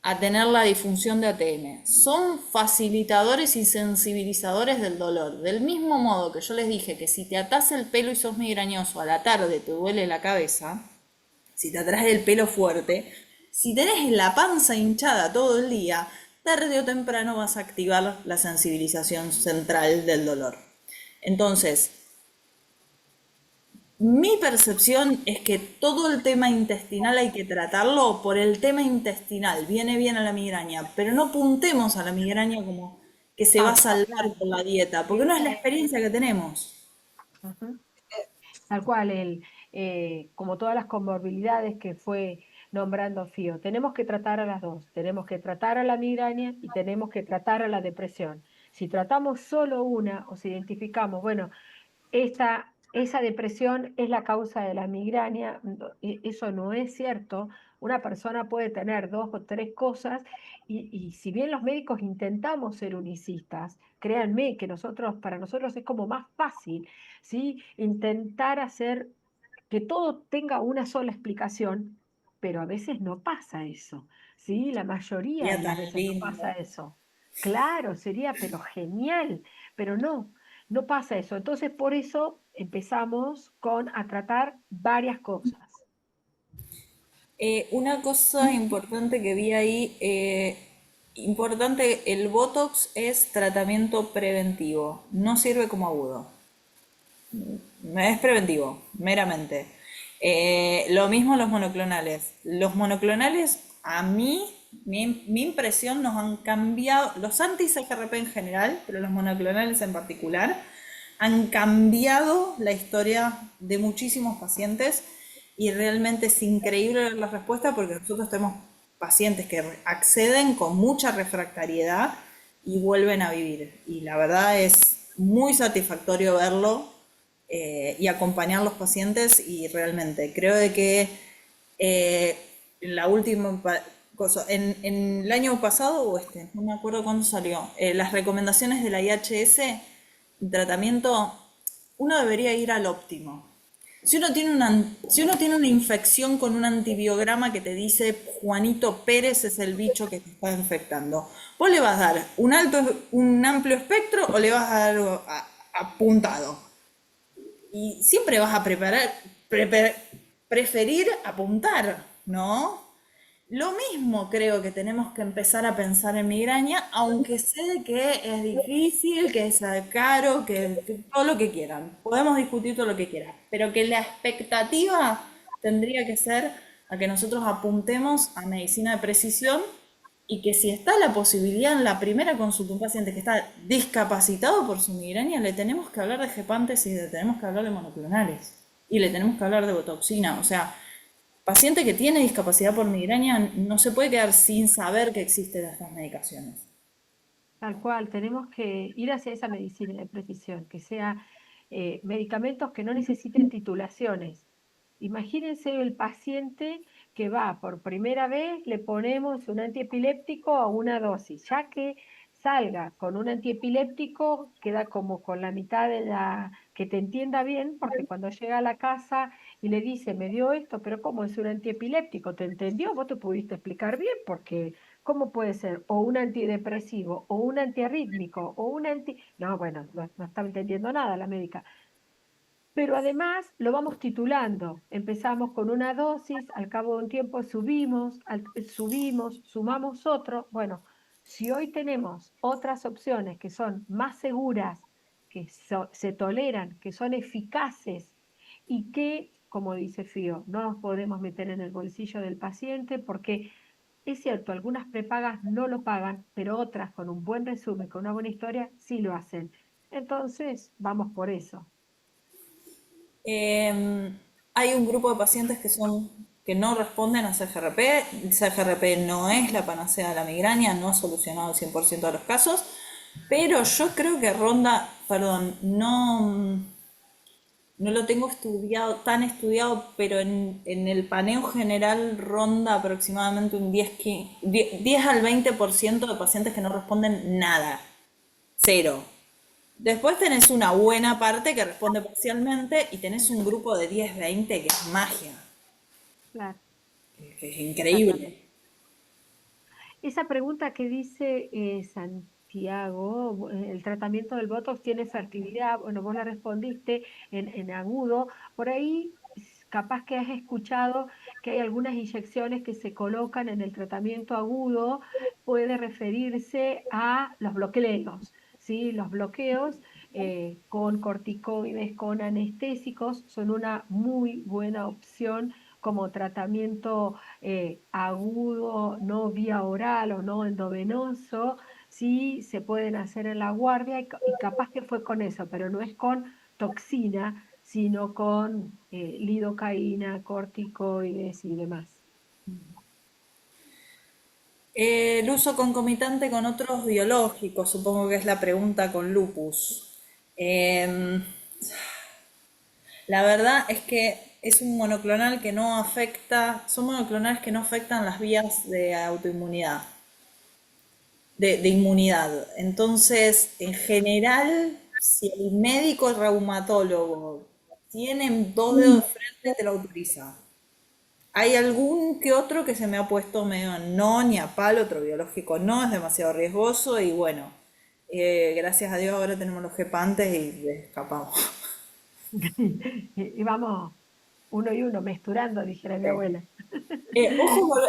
a tener la disfunción de ATM. Son facilitadores y sensibilizadores del dolor. Del mismo modo que yo les dije que si te atás el pelo y sos migrañoso, a la tarde te duele la cabeza, si te atraes el pelo fuerte, si tenés la panza hinchada todo el día, tarde o temprano vas a activar la sensibilización central del dolor. Entonces, mi percepción es que todo el tema intestinal hay que tratarlo por el tema intestinal, viene bien a la migraña, pero no apuntemos a la migraña como que se va a salvar por la dieta, porque no es la experiencia que tenemos. Tal cual, como todas las comorbilidades que fue nombrando Fío, tenemos que tratar a las dos, tenemos que tratar a la migraña y tenemos que tratar a la depresión. Si tratamos solo una o si identificamos, bueno, esa depresión es la causa de la migraña, eso no es cierto. Una persona puede tener 2 o 3 cosas y si bien los médicos intentamos ser unicistas, créanme que para nosotros es como más fácil, ¿sí? Intentar hacer que todo tenga una sola explicación, pero a veces no pasa eso, ¿sí? La mayoría de las veces no pasa eso. Claro, sería pero genial, pero no pasa eso. Entonces, por eso empezamos a tratar varias cosas. Una cosa importante que vi ahí, importante, el Botox es tratamiento preventivo, no sirve como agudo. Es preventivo, meramente. Lo mismo los monoclonales. Los monoclonales, a mí, mi impresión, nos han cambiado, los anti-CGRP en general, pero los monoclonales en particular, han cambiado la historia de muchísimos pacientes y realmente es increíble ver la respuesta porque nosotros tenemos pacientes que acceden con mucha refractariedad y vuelven a vivir. Y la verdad es muy satisfactorio verlo y acompañar a los pacientes y realmente creo de que la última cosa, en el año pasado o no me acuerdo cuándo salió, las recomendaciones de la IHS en tratamiento, uno debería ir al óptimo. Si uno tiene una infección con un antibiograma que te dice Juanito Pérez es el bicho que te está infectando, ¿vos le vas a dar un amplio espectro o le vas a dar algo apuntado? Y siempre vas a preferir apuntar, ¿no? Lo mismo creo que tenemos que empezar a pensar en migraña, aunque sé que es difícil, que es caro, que todo lo que quieran. Podemos discutir todo lo que quieran, pero que la expectativa tendría que ser a que nosotros apuntemos a medicina de precisión y que si está la posibilidad en la primera consulta un paciente que está discapacitado por su migraña, le tenemos que hablar de gepantes y le tenemos que hablar de monoclonales y le tenemos que hablar de botoxina, o sea, paciente que tiene discapacidad por migraña no se puede quedar sin saber que existen estas medicaciones. Tal cual, tenemos que ir hacia esa medicina de precisión, que sea medicamentos que no necesiten titulaciones. Imagínense el paciente que va por primera vez, le ponemos un antiepiléptico a una dosis, ya que salga con un antiepiléptico, queda como con la mitad de la, que te entienda bien, porque cuando llega a la casa y le dice, me dio esto, pero ¿cómo es un antiepiléptico? ¿Te entendió? ¿Vos te pudiste explicar bien? Porque ¿cómo puede ser? O un antidepresivo, o un antiarrítmico, o un anti... No, bueno, no estaba entendiendo nada la médica. Pero además lo vamos titulando. Empezamos con una dosis, al cabo de un tiempo subimos, sumamos otro. Bueno, si hoy tenemos otras opciones que son más seguras, que se toleran, que son eficaces y que, como dice Fío, no nos podemos meter en el bolsillo del paciente porque es cierto, algunas prepagas no lo pagan, pero otras con un buen resumen, con una buena historia, sí lo hacen. Entonces, vamos por eso. Hay un grupo de pacientes que no responden a CGRP. El CGRP no es la panacea de la migraña, no ha solucionado el 100% de los casos, pero yo creo que ronda, perdón, no lo tengo tan estudiado, pero en el paneo general ronda aproximadamente un 10 al 20% de pacientes que no responden nada, cero. Después tenés una buena parte que responde parcialmente y tenés un grupo de 10-20 que es magia, Claro, que es increíble. esa pregunta que dice Santiago, ¿el tratamiento del Botox tiene fertilidad? Bueno, vos la respondiste en agudo. Por ahí, capaz que has escuchado que hay algunas inyecciones que se colocan en el tratamiento agudo, puede referirse a los bloqueos, ¿sí? Los bloqueos con corticoides, con anestésicos, son una muy buena opción como tratamiento agudo, no vía oral o no endovenoso, sí se pueden hacer en la guardia y capaz que fue con eso, pero no es con toxina, sino con lidocaína, corticoides y demás. El uso concomitante con otros biológicos, supongo que es la pregunta con lupus. La verdad es que es un monoclonal que no afecta, son monoclonales que no afectan las vías de autoinmunidad, de inmunidad. Entonces, en general, si el médico reumatólogo tiene dos dedos de frente, te lo autoriza. Hay algún que otro que se me ha puesto medio no, ni a palo, otro biológico no, es demasiado riesgoso y bueno, gracias a Dios ahora tenemos los gepantes y escapamos. Y vamos uno y uno, mesturando, dijera mi abuela. Ojo con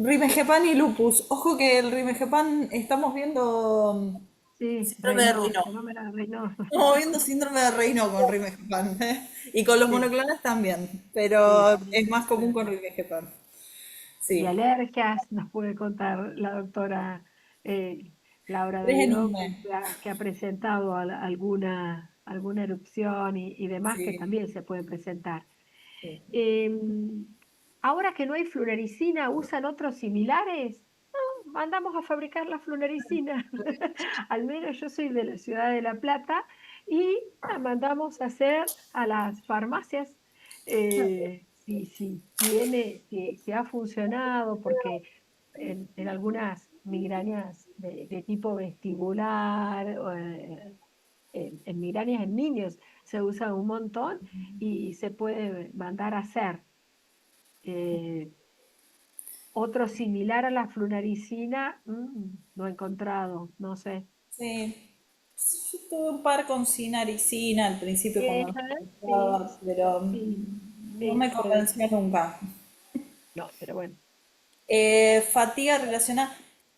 Rimejepan y lupus. Ojo que el Rimejepan estamos viendo Sí, síndrome de Raynaud, Raynaud. fenómeno de Raynaud. Estamos viendo síndrome de Raynaud con Rimejepan. Y con los Sí, monoclones también, sí, pero también es más común con suerte. Rimejepan. Y Sí. alergias, nos puede contar la doctora eh, Laura Tres en un Davidó, mes. que ha presentado alguna erupción y demás que Sí, también se pueden presentar. sí. Em, Ahora que no hay fluoricina, ¿usan otros similares? No, mandamos a fabricar la fluoricina. Al menos yo soy de la ciudad de La Plata y la mandamos a hacer a las farmacias. Si tiene, si ha funcionado, porque en algunas migrañas de tipo vestibular, o, en migrañas en niños se usa un montón y se puede mandar a hacer. Eh, Otro similar a la fluoricina, no he encontrado, no sé. Sí. Yo tuve un par con sinaricina al principio cuando Sí, empezaba, pero sí, no sí, me convenció nunca. no, pero bueno. Fatiga relacionada.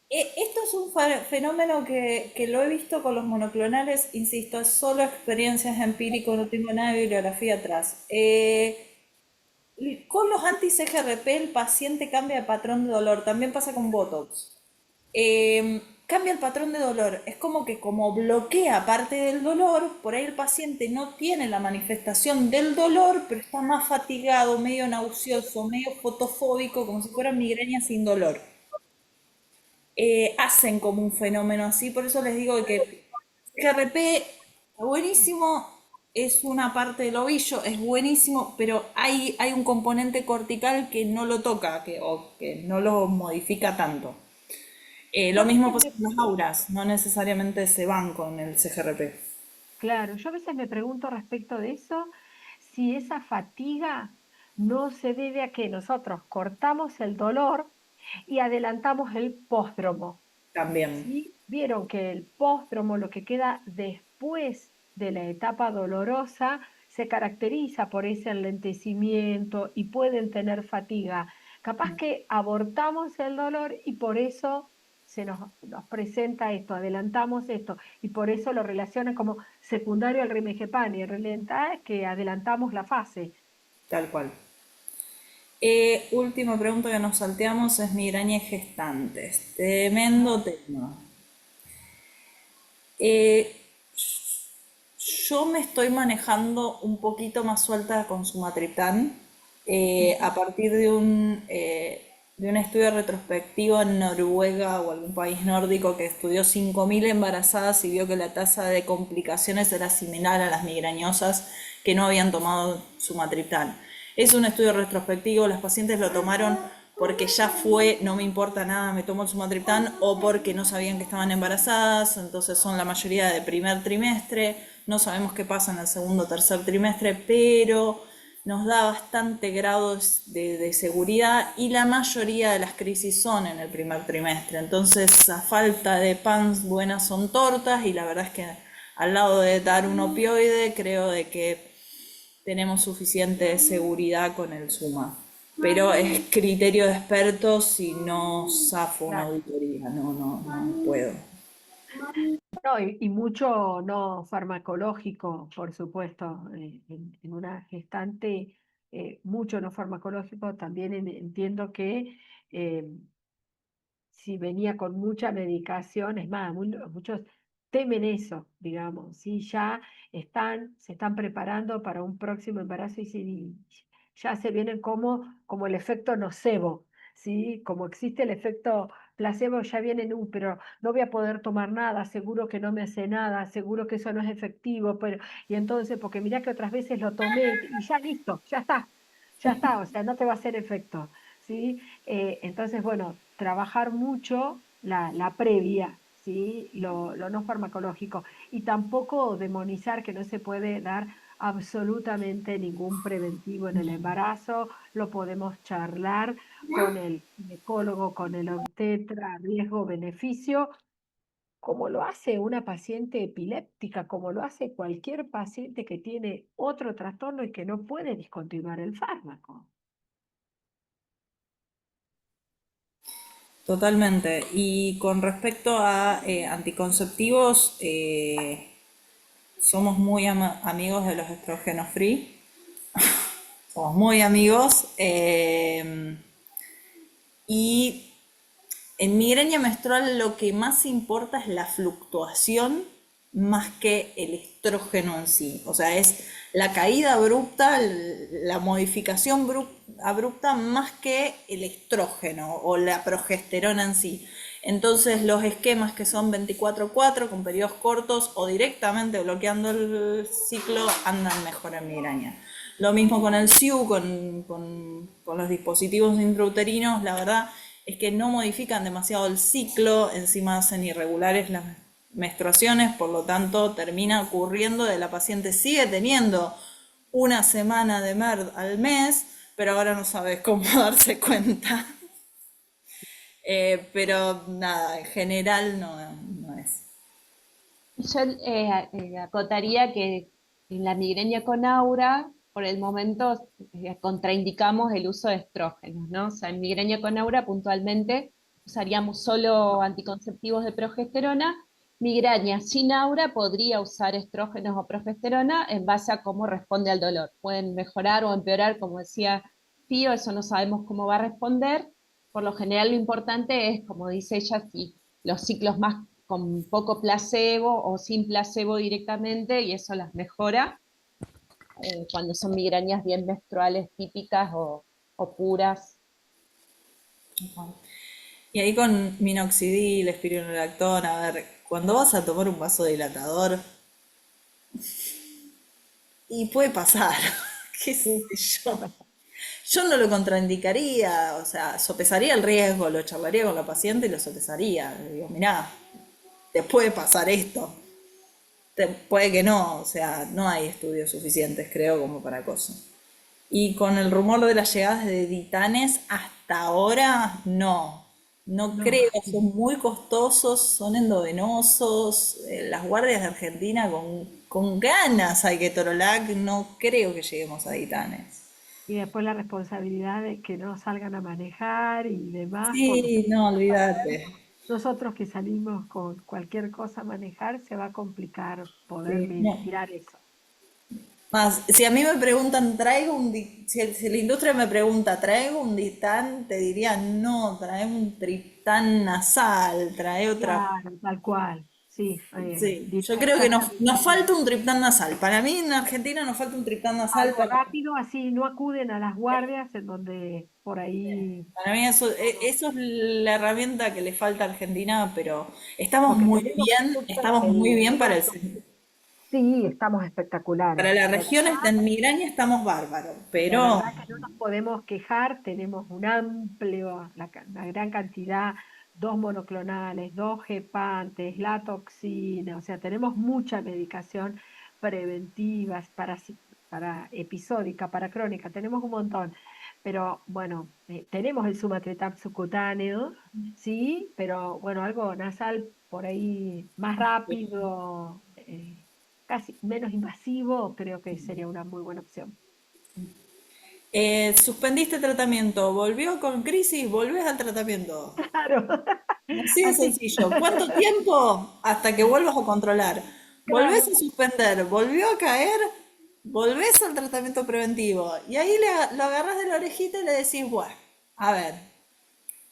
Esto es un fenómeno que lo he visto con los monoclonales, insisto, es solo experiencias empíricas, no tengo nada de bibliografía atrás. Con los anti-CGRP el paciente cambia de patrón de dolor, también pasa con Botox. Cambia el patrón de dolor, es como que como bloquea parte del dolor, por ahí el paciente no tiene la manifestación del dolor, pero está más fatigado, medio nauseoso, medio fotofóbico, como si fuera migraña sin dolor. hacen como un fenómeno así, por eso les digo que GRP está buenísimo, es una parte del ovillo, es buenísimo, pero hay un componente cortical que no lo toca, o que no lo modifica tanto. Lo mismo pasa con las auras, no necesariamente se van con el CGRP. Claro, yo a veces me pregunto respecto de eso, si esa fatiga no se debe a que nosotros cortamos el dolor y adelantamos el pósdromo. También. ¿Sí? Vieron que el pósdromo, lo que queda después de la etapa dolorosa, se caracteriza por ese enlentecimiento y pueden tener fatiga. Capaz que abortamos el dolor y por eso nos presenta esto, adelantamos esto, y por eso lo relacionan como secundario al Rimegepant, y en realidad es que adelantamos la fase. Tal cual. Última pregunta que nos salteamos es migraña en gestantes. Tremendo tema. Yo me estoy manejando un poquito más suelta con sumatriptán a partir de un estudio retrospectivo en Noruega o algún país nórdico que estudió 5.000 embarazadas y vio que la tasa de complicaciones era similar a las migrañosas que no habían tomado sumatriptán. Es un estudio retrospectivo, las pacientes lo tomaron porque ya fue, no me importa nada, me tomo el sumatriptán, o porque no sabían que estaban embarazadas, entonces son la mayoría de primer trimestre, no sabemos qué pasa en el segundo o tercer trimestre, pero nos da bastante grados de seguridad y la mayoría de las crisis son en el primer trimestre, entonces a falta de pans buenas son tortas, y la verdad es que al lado de dar un opioide creo de que tenemos suficiente seguridad con el suma. Pero es criterio de expertos y no zafo una auditoría, no puedo. No, y mucho no farmacológico, por supuesto, en una gestante, mucho no farmacológico. También entiendo que si venía con mucha medicación, es más, muchos temen eso, digamos, si ya se están preparando para un próximo embarazo y si ya se vienen como el efecto nocebo, ¿sí? Como existe el efecto placebo, ya vienen, pero no voy a poder tomar nada, seguro que no me hace nada, seguro que eso no es efectivo, y entonces, porque mirá que otras veces lo tomé y ya listo, ya está, o sea, no te va a hacer efecto, ¿sí? Entonces, bueno, trabajar mucho la previa, ¿sí? Lo no farmacológico, y tampoco demonizar que no se puede dar absolutamente ningún preventivo en el embarazo, lo podemos charlar con el ginecólogo, con el obstetra, riesgo-beneficio, como lo hace una paciente epiléptica, como lo hace cualquier paciente que tiene otro trastorno y que no puede discontinuar el fármaco. Totalmente. Y con respecto a anticonceptivos, somos muy amigos de los estrógenos free. Somos muy amigos. Y en migraña menstrual lo que más importa es la fluctuación más que el estrógeno en sí. O sea, es la caída abrupta, la modificación abrupta más que el estrógeno o la progesterona en sí. Entonces los esquemas que son 24/4 con periodos cortos o directamente bloqueando el ciclo andan mejor en migraña. Lo mismo con el SIU, con los dispositivos intrauterinos, la verdad es que no modifican demasiado el ciclo, encima hacen irregulares las menstruaciones, por lo tanto termina ocurriendo de la paciente sigue teniendo una semana de MERD al mes, pero ahora no sabes cómo darse cuenta. Pero nada, en general no es. Yo acotaría que en la migraña con aura, por el momento contraindicamos el uso de estrógenos, ¿no? O sea, en migraña con aura puntualmente usaríamos solo anticonceptivos de progesterona. Migraña sin aura podría usar estrógenos o progesterona en base a cómo responde al dolor. Pueden mejorar o empeorar, como decía Pío, eso no sabemos cómo va a responder. Por lo general lo importante es, como dice ella, si los ciclos más con poco placebo o sin placebo directamente, y eso las mejora cuando son migrañas bien menstruales típicas o puras. Y ahí con minoxidil, espironolactona, a ver, cuando vas a tomar un vasodilatador, y puede pasar, qué sé yo. Yo no lo contraindicaría, o sea, sopesaría el riesgo, lo charlaría con la paciente y lo sopesaría. Le digo, mirá, te puede pasar esto, puede que no, o sea, no hay estudios suficientes, creo, como para cosas. Y con el rumor de las llegadas de Ditanes, hasta ahora no. No creo, son muy costosos, son endovenosos. Las guardias de Argentina con ganas hay que Torolac, no creo que lleguemos a Ditanes. Y después la responsabilidad de que no salgan a manejar y demás, porque Sí, no, olvídate. nosotros que salimos con cualquier cosa a manejar, se va a complicar poder Sí, no. mirar eso. Más, si a mí me preguntan, si la industria me pregunta, ¿traigo un Ditán? Te diría, no, trae un triptán nasal, trae otra. Claro, tal cual, sí. Sí, yo creo que nos falta un triptán nasal. Para mí en Argentina nos falta un triptán nasal. Algo rápido, así no acuden a las guardias en donde por ahí... Para mí eso es la herramienta que le falta a Argentina, pero estamos Porque muy tenemos bien, estamos muy bien para Sí, estamos espectaculares. para la De región verdad, en migraña estamos bárbaros, de pero verdad que no nos podemos quejar, tenemos un amplio, una gran cantidad, 2 monoclonales, 2 gepantes, la toxina, o sea, tenemos mucha medicación preventiva para episódica, para crónica, tenemos un montón. Pero bueno, tenemos el sumatriptan subcutáneo, sí, pero bueno, algo nasal por ahí más rápido, casi menos invasivo, creo que sería una muy buena opción. suspendiste tratamiento, volvió con crisis, volvés al tratamiento. Claro. Así de Así, sencillo. ¿Cuánto tiempo? Hasta que vuelvas a controlar. Volvés claro. a suspender, volvió a caer, volvés al tratamiento preventivo. Y ahí lo agarrás de la orejita y le decís, bueno, a ver,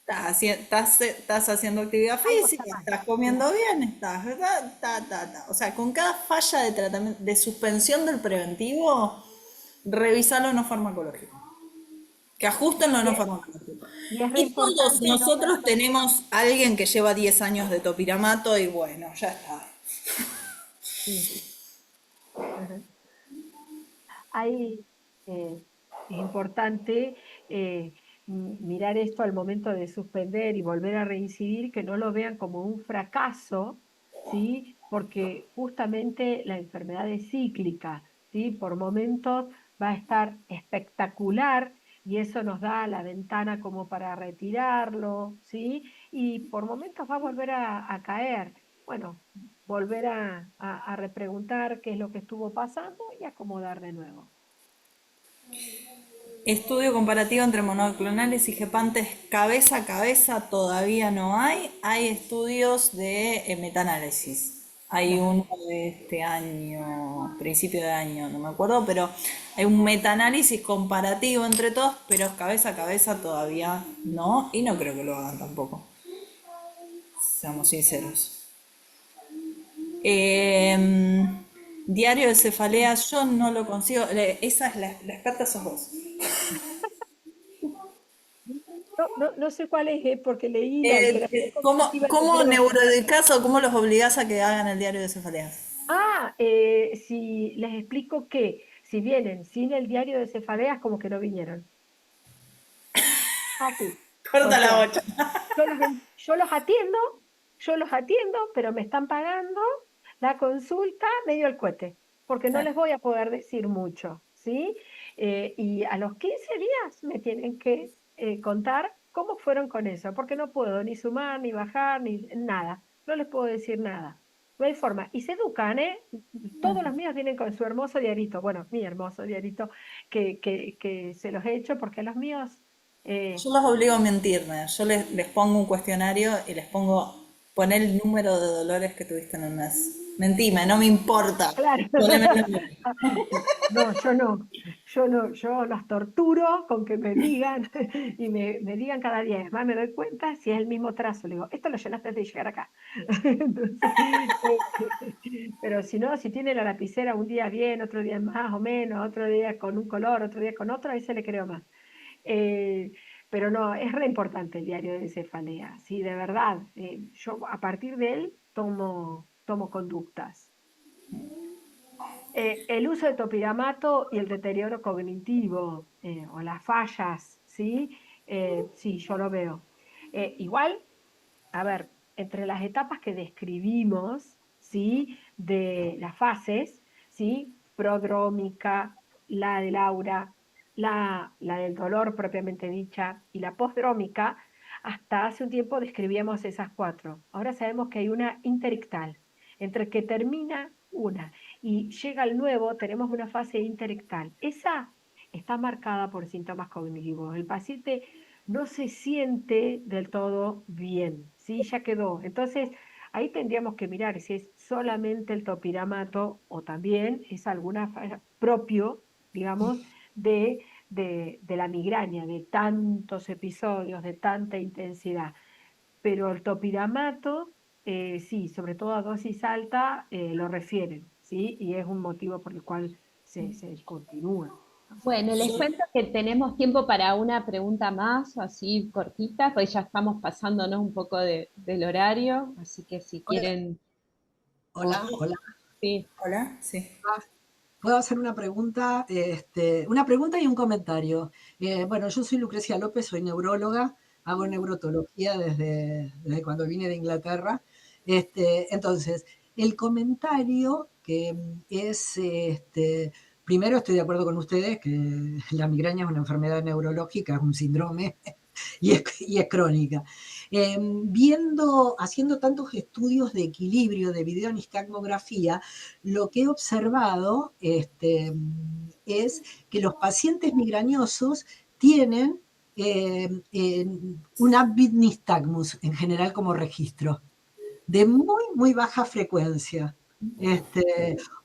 estás haciendo actividad Algo está física, mal. estás comiendo bien, estás, O sea, con cada falla de tratamiento, de suspensión del preventivo, revisalo no farmacológico. Que ajusten lo no farmacológico. Y es re Y todos importante no nosotros perder. tenemos a alguien que lleva 10 años de topiramato y bueno, ya está. Sí. Ajá. Ahí es importante mirar esto al momento de suspender y volver a reincidir, que no lo vean como un fracaso, ¿sí? Porque justamente la enfermedad es cíclica, ¿sí? Por momentos va a estar espectacular y eso nos da la ventana como para retirarlo, ¿sí? Y por momentos va a volver a caer. Bueno, volver a repreguntar qué es lo que estuvo pasando y acomodar de nuevo. Estudio comparativo entre monoclonales y gepantes cabeza a cabeza todavía no hay. Hay estudios de metaanálisis. Hay uno de este año, principio de año, no me acuerdo, pero hay un metaanálisis comparativo entre todos, pero cabeza a cabeza todavía no, y no creo que lo hagan tampoco. Seamos sinceros. Diario de cefalea, yo no lo consigo. Esa es la experta, sos vos. No sé cuál es, porque leí la alteración cognitiva ¿Cómo neurológica. neuroeducás o cómo los obligás a que hagan el diario de cefalea? Si les explico que si vienen sin el diario de cefaleas, como que no vinieron. Así. O Corta la sea, bocha. yo los atiendo, pero me están pagando la consulta medio al cohete, porque no les voy a poder decir mucho, ¿sí? Y a los 15 días me tienen que contar cómo fueron con eso, porque no puedo ni sumar, ni bajar, ni nada. No les puedo decir nada. No hay forma. Y se educan, ¿eh? Todos los míos vienen con su hermoso diarito. Bueno, mi hermoso diarito que se los he hecho porque los míos... Yo los obligo a mentirme. Yo les pongo un cuestionario y les pongo, poner el número de dolores que tuviste en el mes. Mentime, no me importa. Claro. Poneme el número. No, yo no. Yo los torturo con que me digan y me digan cada día. Es más, me doy cuenta si es el mismo trazo. Le digo, esto lo llenaste antes de llegar acá. Entonces, pero si no, si tiene la lapicera un día bien, otro día más o menos, otro día con un color, otro día con otro, ahí se le creo más. Pero no, es re importante el diario de cefalea, sí, de verdad. Yo a partir de él tomo conductas. El uso de topiramato y el deterioro cognitivo o las fallas, ¿sí? Sí, yo lo veo. Igual, a ver, entre las etapas que describimos, ¿sí? De las fases, ¿sí? Prodrómica, la del aura, la del dolor propiamente dicha y la postdrómica, hasta hace un tiempo describíamos esas 4. Ahora sabemos que hay una interictal. Entre que termina una y llega el nuevo, tenemos una fase interictal. Esa está marcada por síntomas cognitivos. El paciente no se siente del todo bien, ¿sí? Ya quedó. Entonces, ahí tendríamos que mirar si es solamente el topiramato o también es alguna falla propio, digamos, de la migraña, de tantos episodios, de tanta intensidad. Pero el topiramato, sí, sobre todo a dosis alta, lo refieren, ¿sí? Y es un motivo por el cual se discontinúa. Bueno, les cuento que tenemos tiempo para una pregunta más, así cortita, pues ya estamos pasándonos un poco del horario, así que si quieren... Hola, hola. Sí. Hola, sí. ¿Puedo hacer una pregunta? Una pregunta y un comentario. Bueno, yo soy Lucrecia López, soy neuróloga, hago neurotología desde cuando vine de Inglaterra. Entonces, el comentario que es, primero estoy de acuerdo con ustedes que la migraña es una enfermedad neurológica, es un síndrome y es crónica. Haciendo tantos estudios de equilibrio de videonistagmografía, lo que he observado es que los pacientes migrañosos tienen un Advit nystagmus en general como registro, de muy, muy baja frecuencia.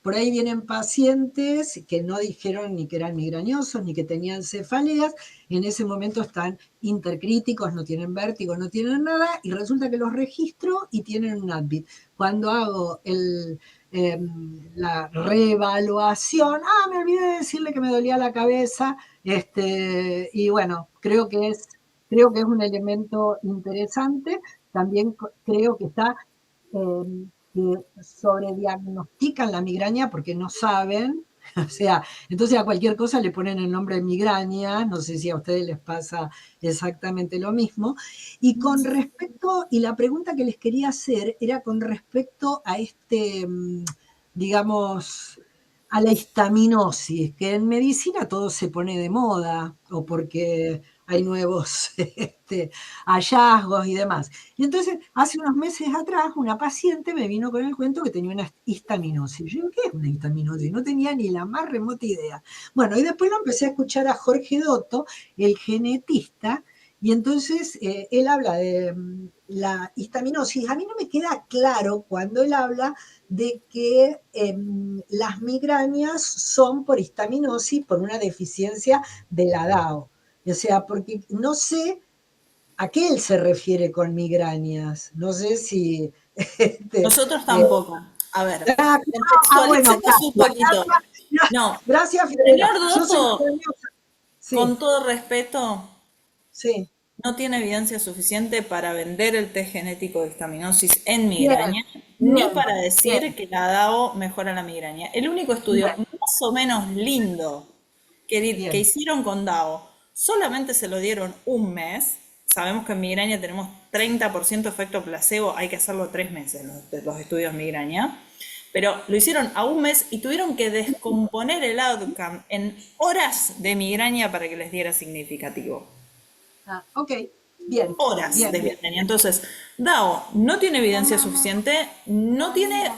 Por ahí vienen pacientes que no dijeron ni que eran migrañosos, ni que tenían cefaleas, en ese momento están intercríticos, no tienen vértigo, no tienen nada, y resulta que los registro y tienen un Advit. Cuando hago la reevaluación, me olvidé de decirle que me dolía la cabeza, y bueno, creo que es un elemento interesante. También creo que está... que sobrediagnostican la migraña porque no saben, o sea, entonces a cualquier cosa le ponen el nombre de migraña, no sé si a ustedes les pasa exactamente lo mismo. Y con respecto, y la pregunta que les quería hacer era con respecto a digamos, a la histaminosis, que en medicina todo se pone de moda, o porque hay nuevos hallazgos y demás. Y entonces, hace unos meses atrás, una paciente me vino con el cuento que tenía una histaminosis. Yo digo, ¿qué es una histaminosis? No tenía ni la más remota idea. Bueno, y después lo empecé a escuchar a Jorge Dotto, el genetista, y entonces él habla de la histaminosis. A mí no me queda claro cuando él habla de que las migrañas son por histaminosis, por una deficiencia de la DAO. O sea, porque no sé a qué él se refiere con migrañas. No sé si... Nosotros tampoco. A ver, bueno, un poquito. No, gracias, señor Dotto, sí. Con todo respeto, sí. No tiene evidencia suficiente para vender el test genético de histaminosis en migraña, ni para decir que la DAO mejora la migraña. El único estudio más o menos lindo que hicieron con DAO, solamente se lo dieron un mes. Sabemos que en migraña tenemos 30% efecto placebo, hay que hacerlo 3 meses los estudios migraña. Pero lo hicieron a un mes y tuvieron que descomponer el outcome en horas de migraña para que les diera significativo. Ok, bien. Horas de migraña. Entonces, DAO no tiene evidencia suficiente, no tiene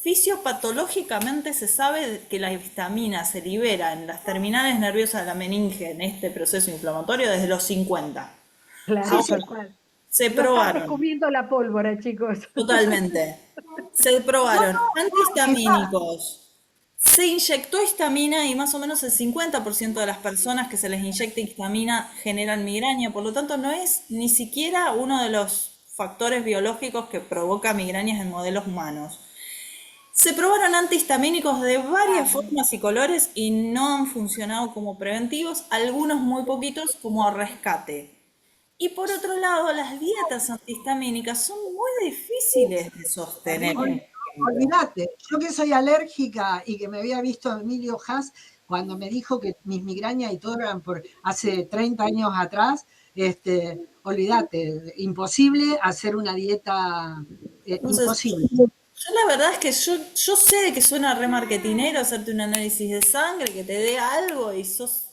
fisiopatológicamente se sabe que la histamina se libera en las terminales nerviosas de la meninge en este proceso inflamatorio desde los 50. Claro, tal cual. Se probaron. Estamos comiendo la pólvora, chicos. Totalmente. Se probaron antihistamínicos. Se inyectó histamina y más o menos el 50% de las personas que se les inyecta histamina generan migraña, por lo tanto no es ni siquiera uno de los factores biológicos que provoca migrañas en modelos humanos. Se probaron antihistamínicos de varias formas y colores y no han funcionado como preventivos, algunos muy poquitos como rescate. Y por otro lado, las dietas antihistamínicas son muy difíciles de sostener. Olvídate, yo que soy alérgica y que me había visto Emilio Haas cuando me dijo que mis migrañas y todo eran por hace 30 años atrás, olvídate, imposible hacer una dieta, imposible. Yo la verdad es que yo sé que suena re marketinero hacerte un análisis de sangre, que te dé algo y sos...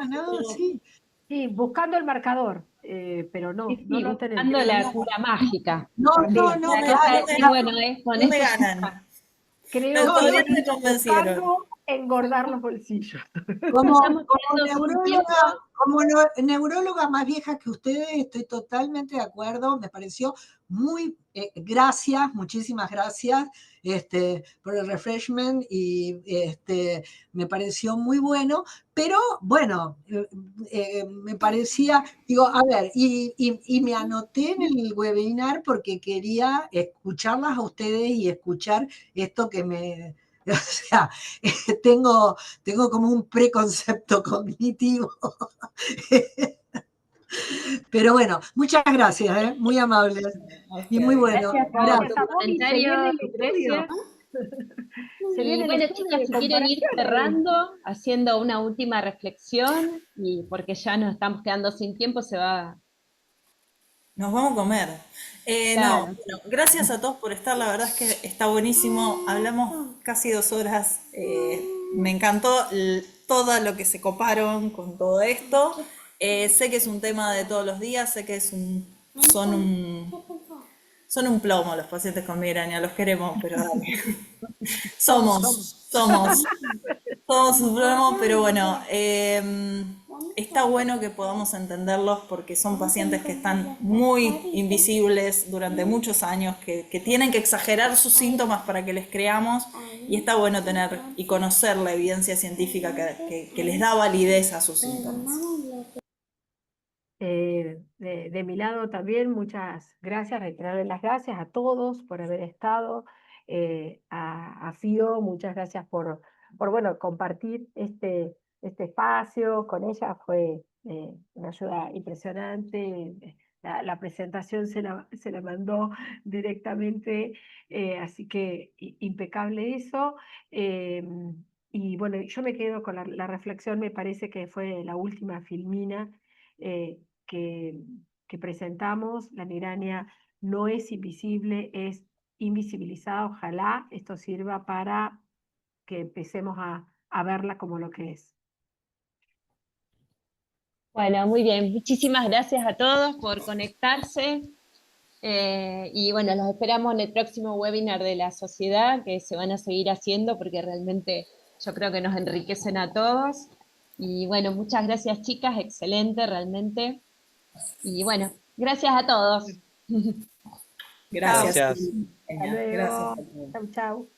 no, sí. Sí, buscando el marcador, pero no, Sí, no lo tenemos. buscando la cura mágica. No, bueno, con no me esto ganan. Creo todavía que no me convencieron. buscando engordar los bolsillos. Como neuróloga, neuróloga más vieja que ustedes, estoy totalmente de acuerdo. Me pareció muy, gracias, muchísimas gracias por el refreshment y me pareció muy bueno, pero bueno, me parecía, digo, a ver, y me anoté en el webinar porque quería escucharlas a ustedes y escuchar esto que me... O sea, tengo como un preconcepto cognitivo. Pero bueno, muchas gracias, muy amables y muy bueno. Gracias a vos y se viene el estudio. Y bueno, chicas, si quieren ir cerrando, haciendo una última reflexión, y porque ya nos estamos quedando sin tiempo, se va. Nos vamos a comer. Claro. No, bueno, gracias a todos por estar, la verdad es que está buenísimo. Hablamos casi 2 horas. Me encantó todo lo que se coparon con todo esto. Sé que es un tema de todos los días, sé que son un plomo los pacientes con migraña, los queremos, pero dale. Somos un plomo, pero bueno, está bueno que podamos entenderlos porque son pacientes que están muy invisibles durante muchos años, que tienen que exagerar sus síntomas para que les creamos, y está bueno tener y conocer la evidencia científica que les da validez a sus síntomas. De mi lado también, muchas gracias, reiterarle las gracias a todos por haber estado, a Fío, muchas gracias por bueno, compartir este espacio con ella, fue una ayuda impresionante. La presentación se la mandó directamente, así que impecable eso. Y bueno, yo me quedo con la reflexión, me parece que fue la última filmina que presentamos. La migraña no es invisible, es invisibilizada. Ojalá esto sirva para que empecemos a verla como lo que es. Bueno, muy bien. Muchísimas gracias a todos por conectarse. Y bueno, los esperamos en el próximo webinar de la sociedad, que se van a seguir haciendo porque realmente yo creo que nos enriquecen a todos. Y bueno, muchas gracias, chicas, excelente realmente. Y bueno, gracias a todos. Gracias. Hasta luego. Chau, chau.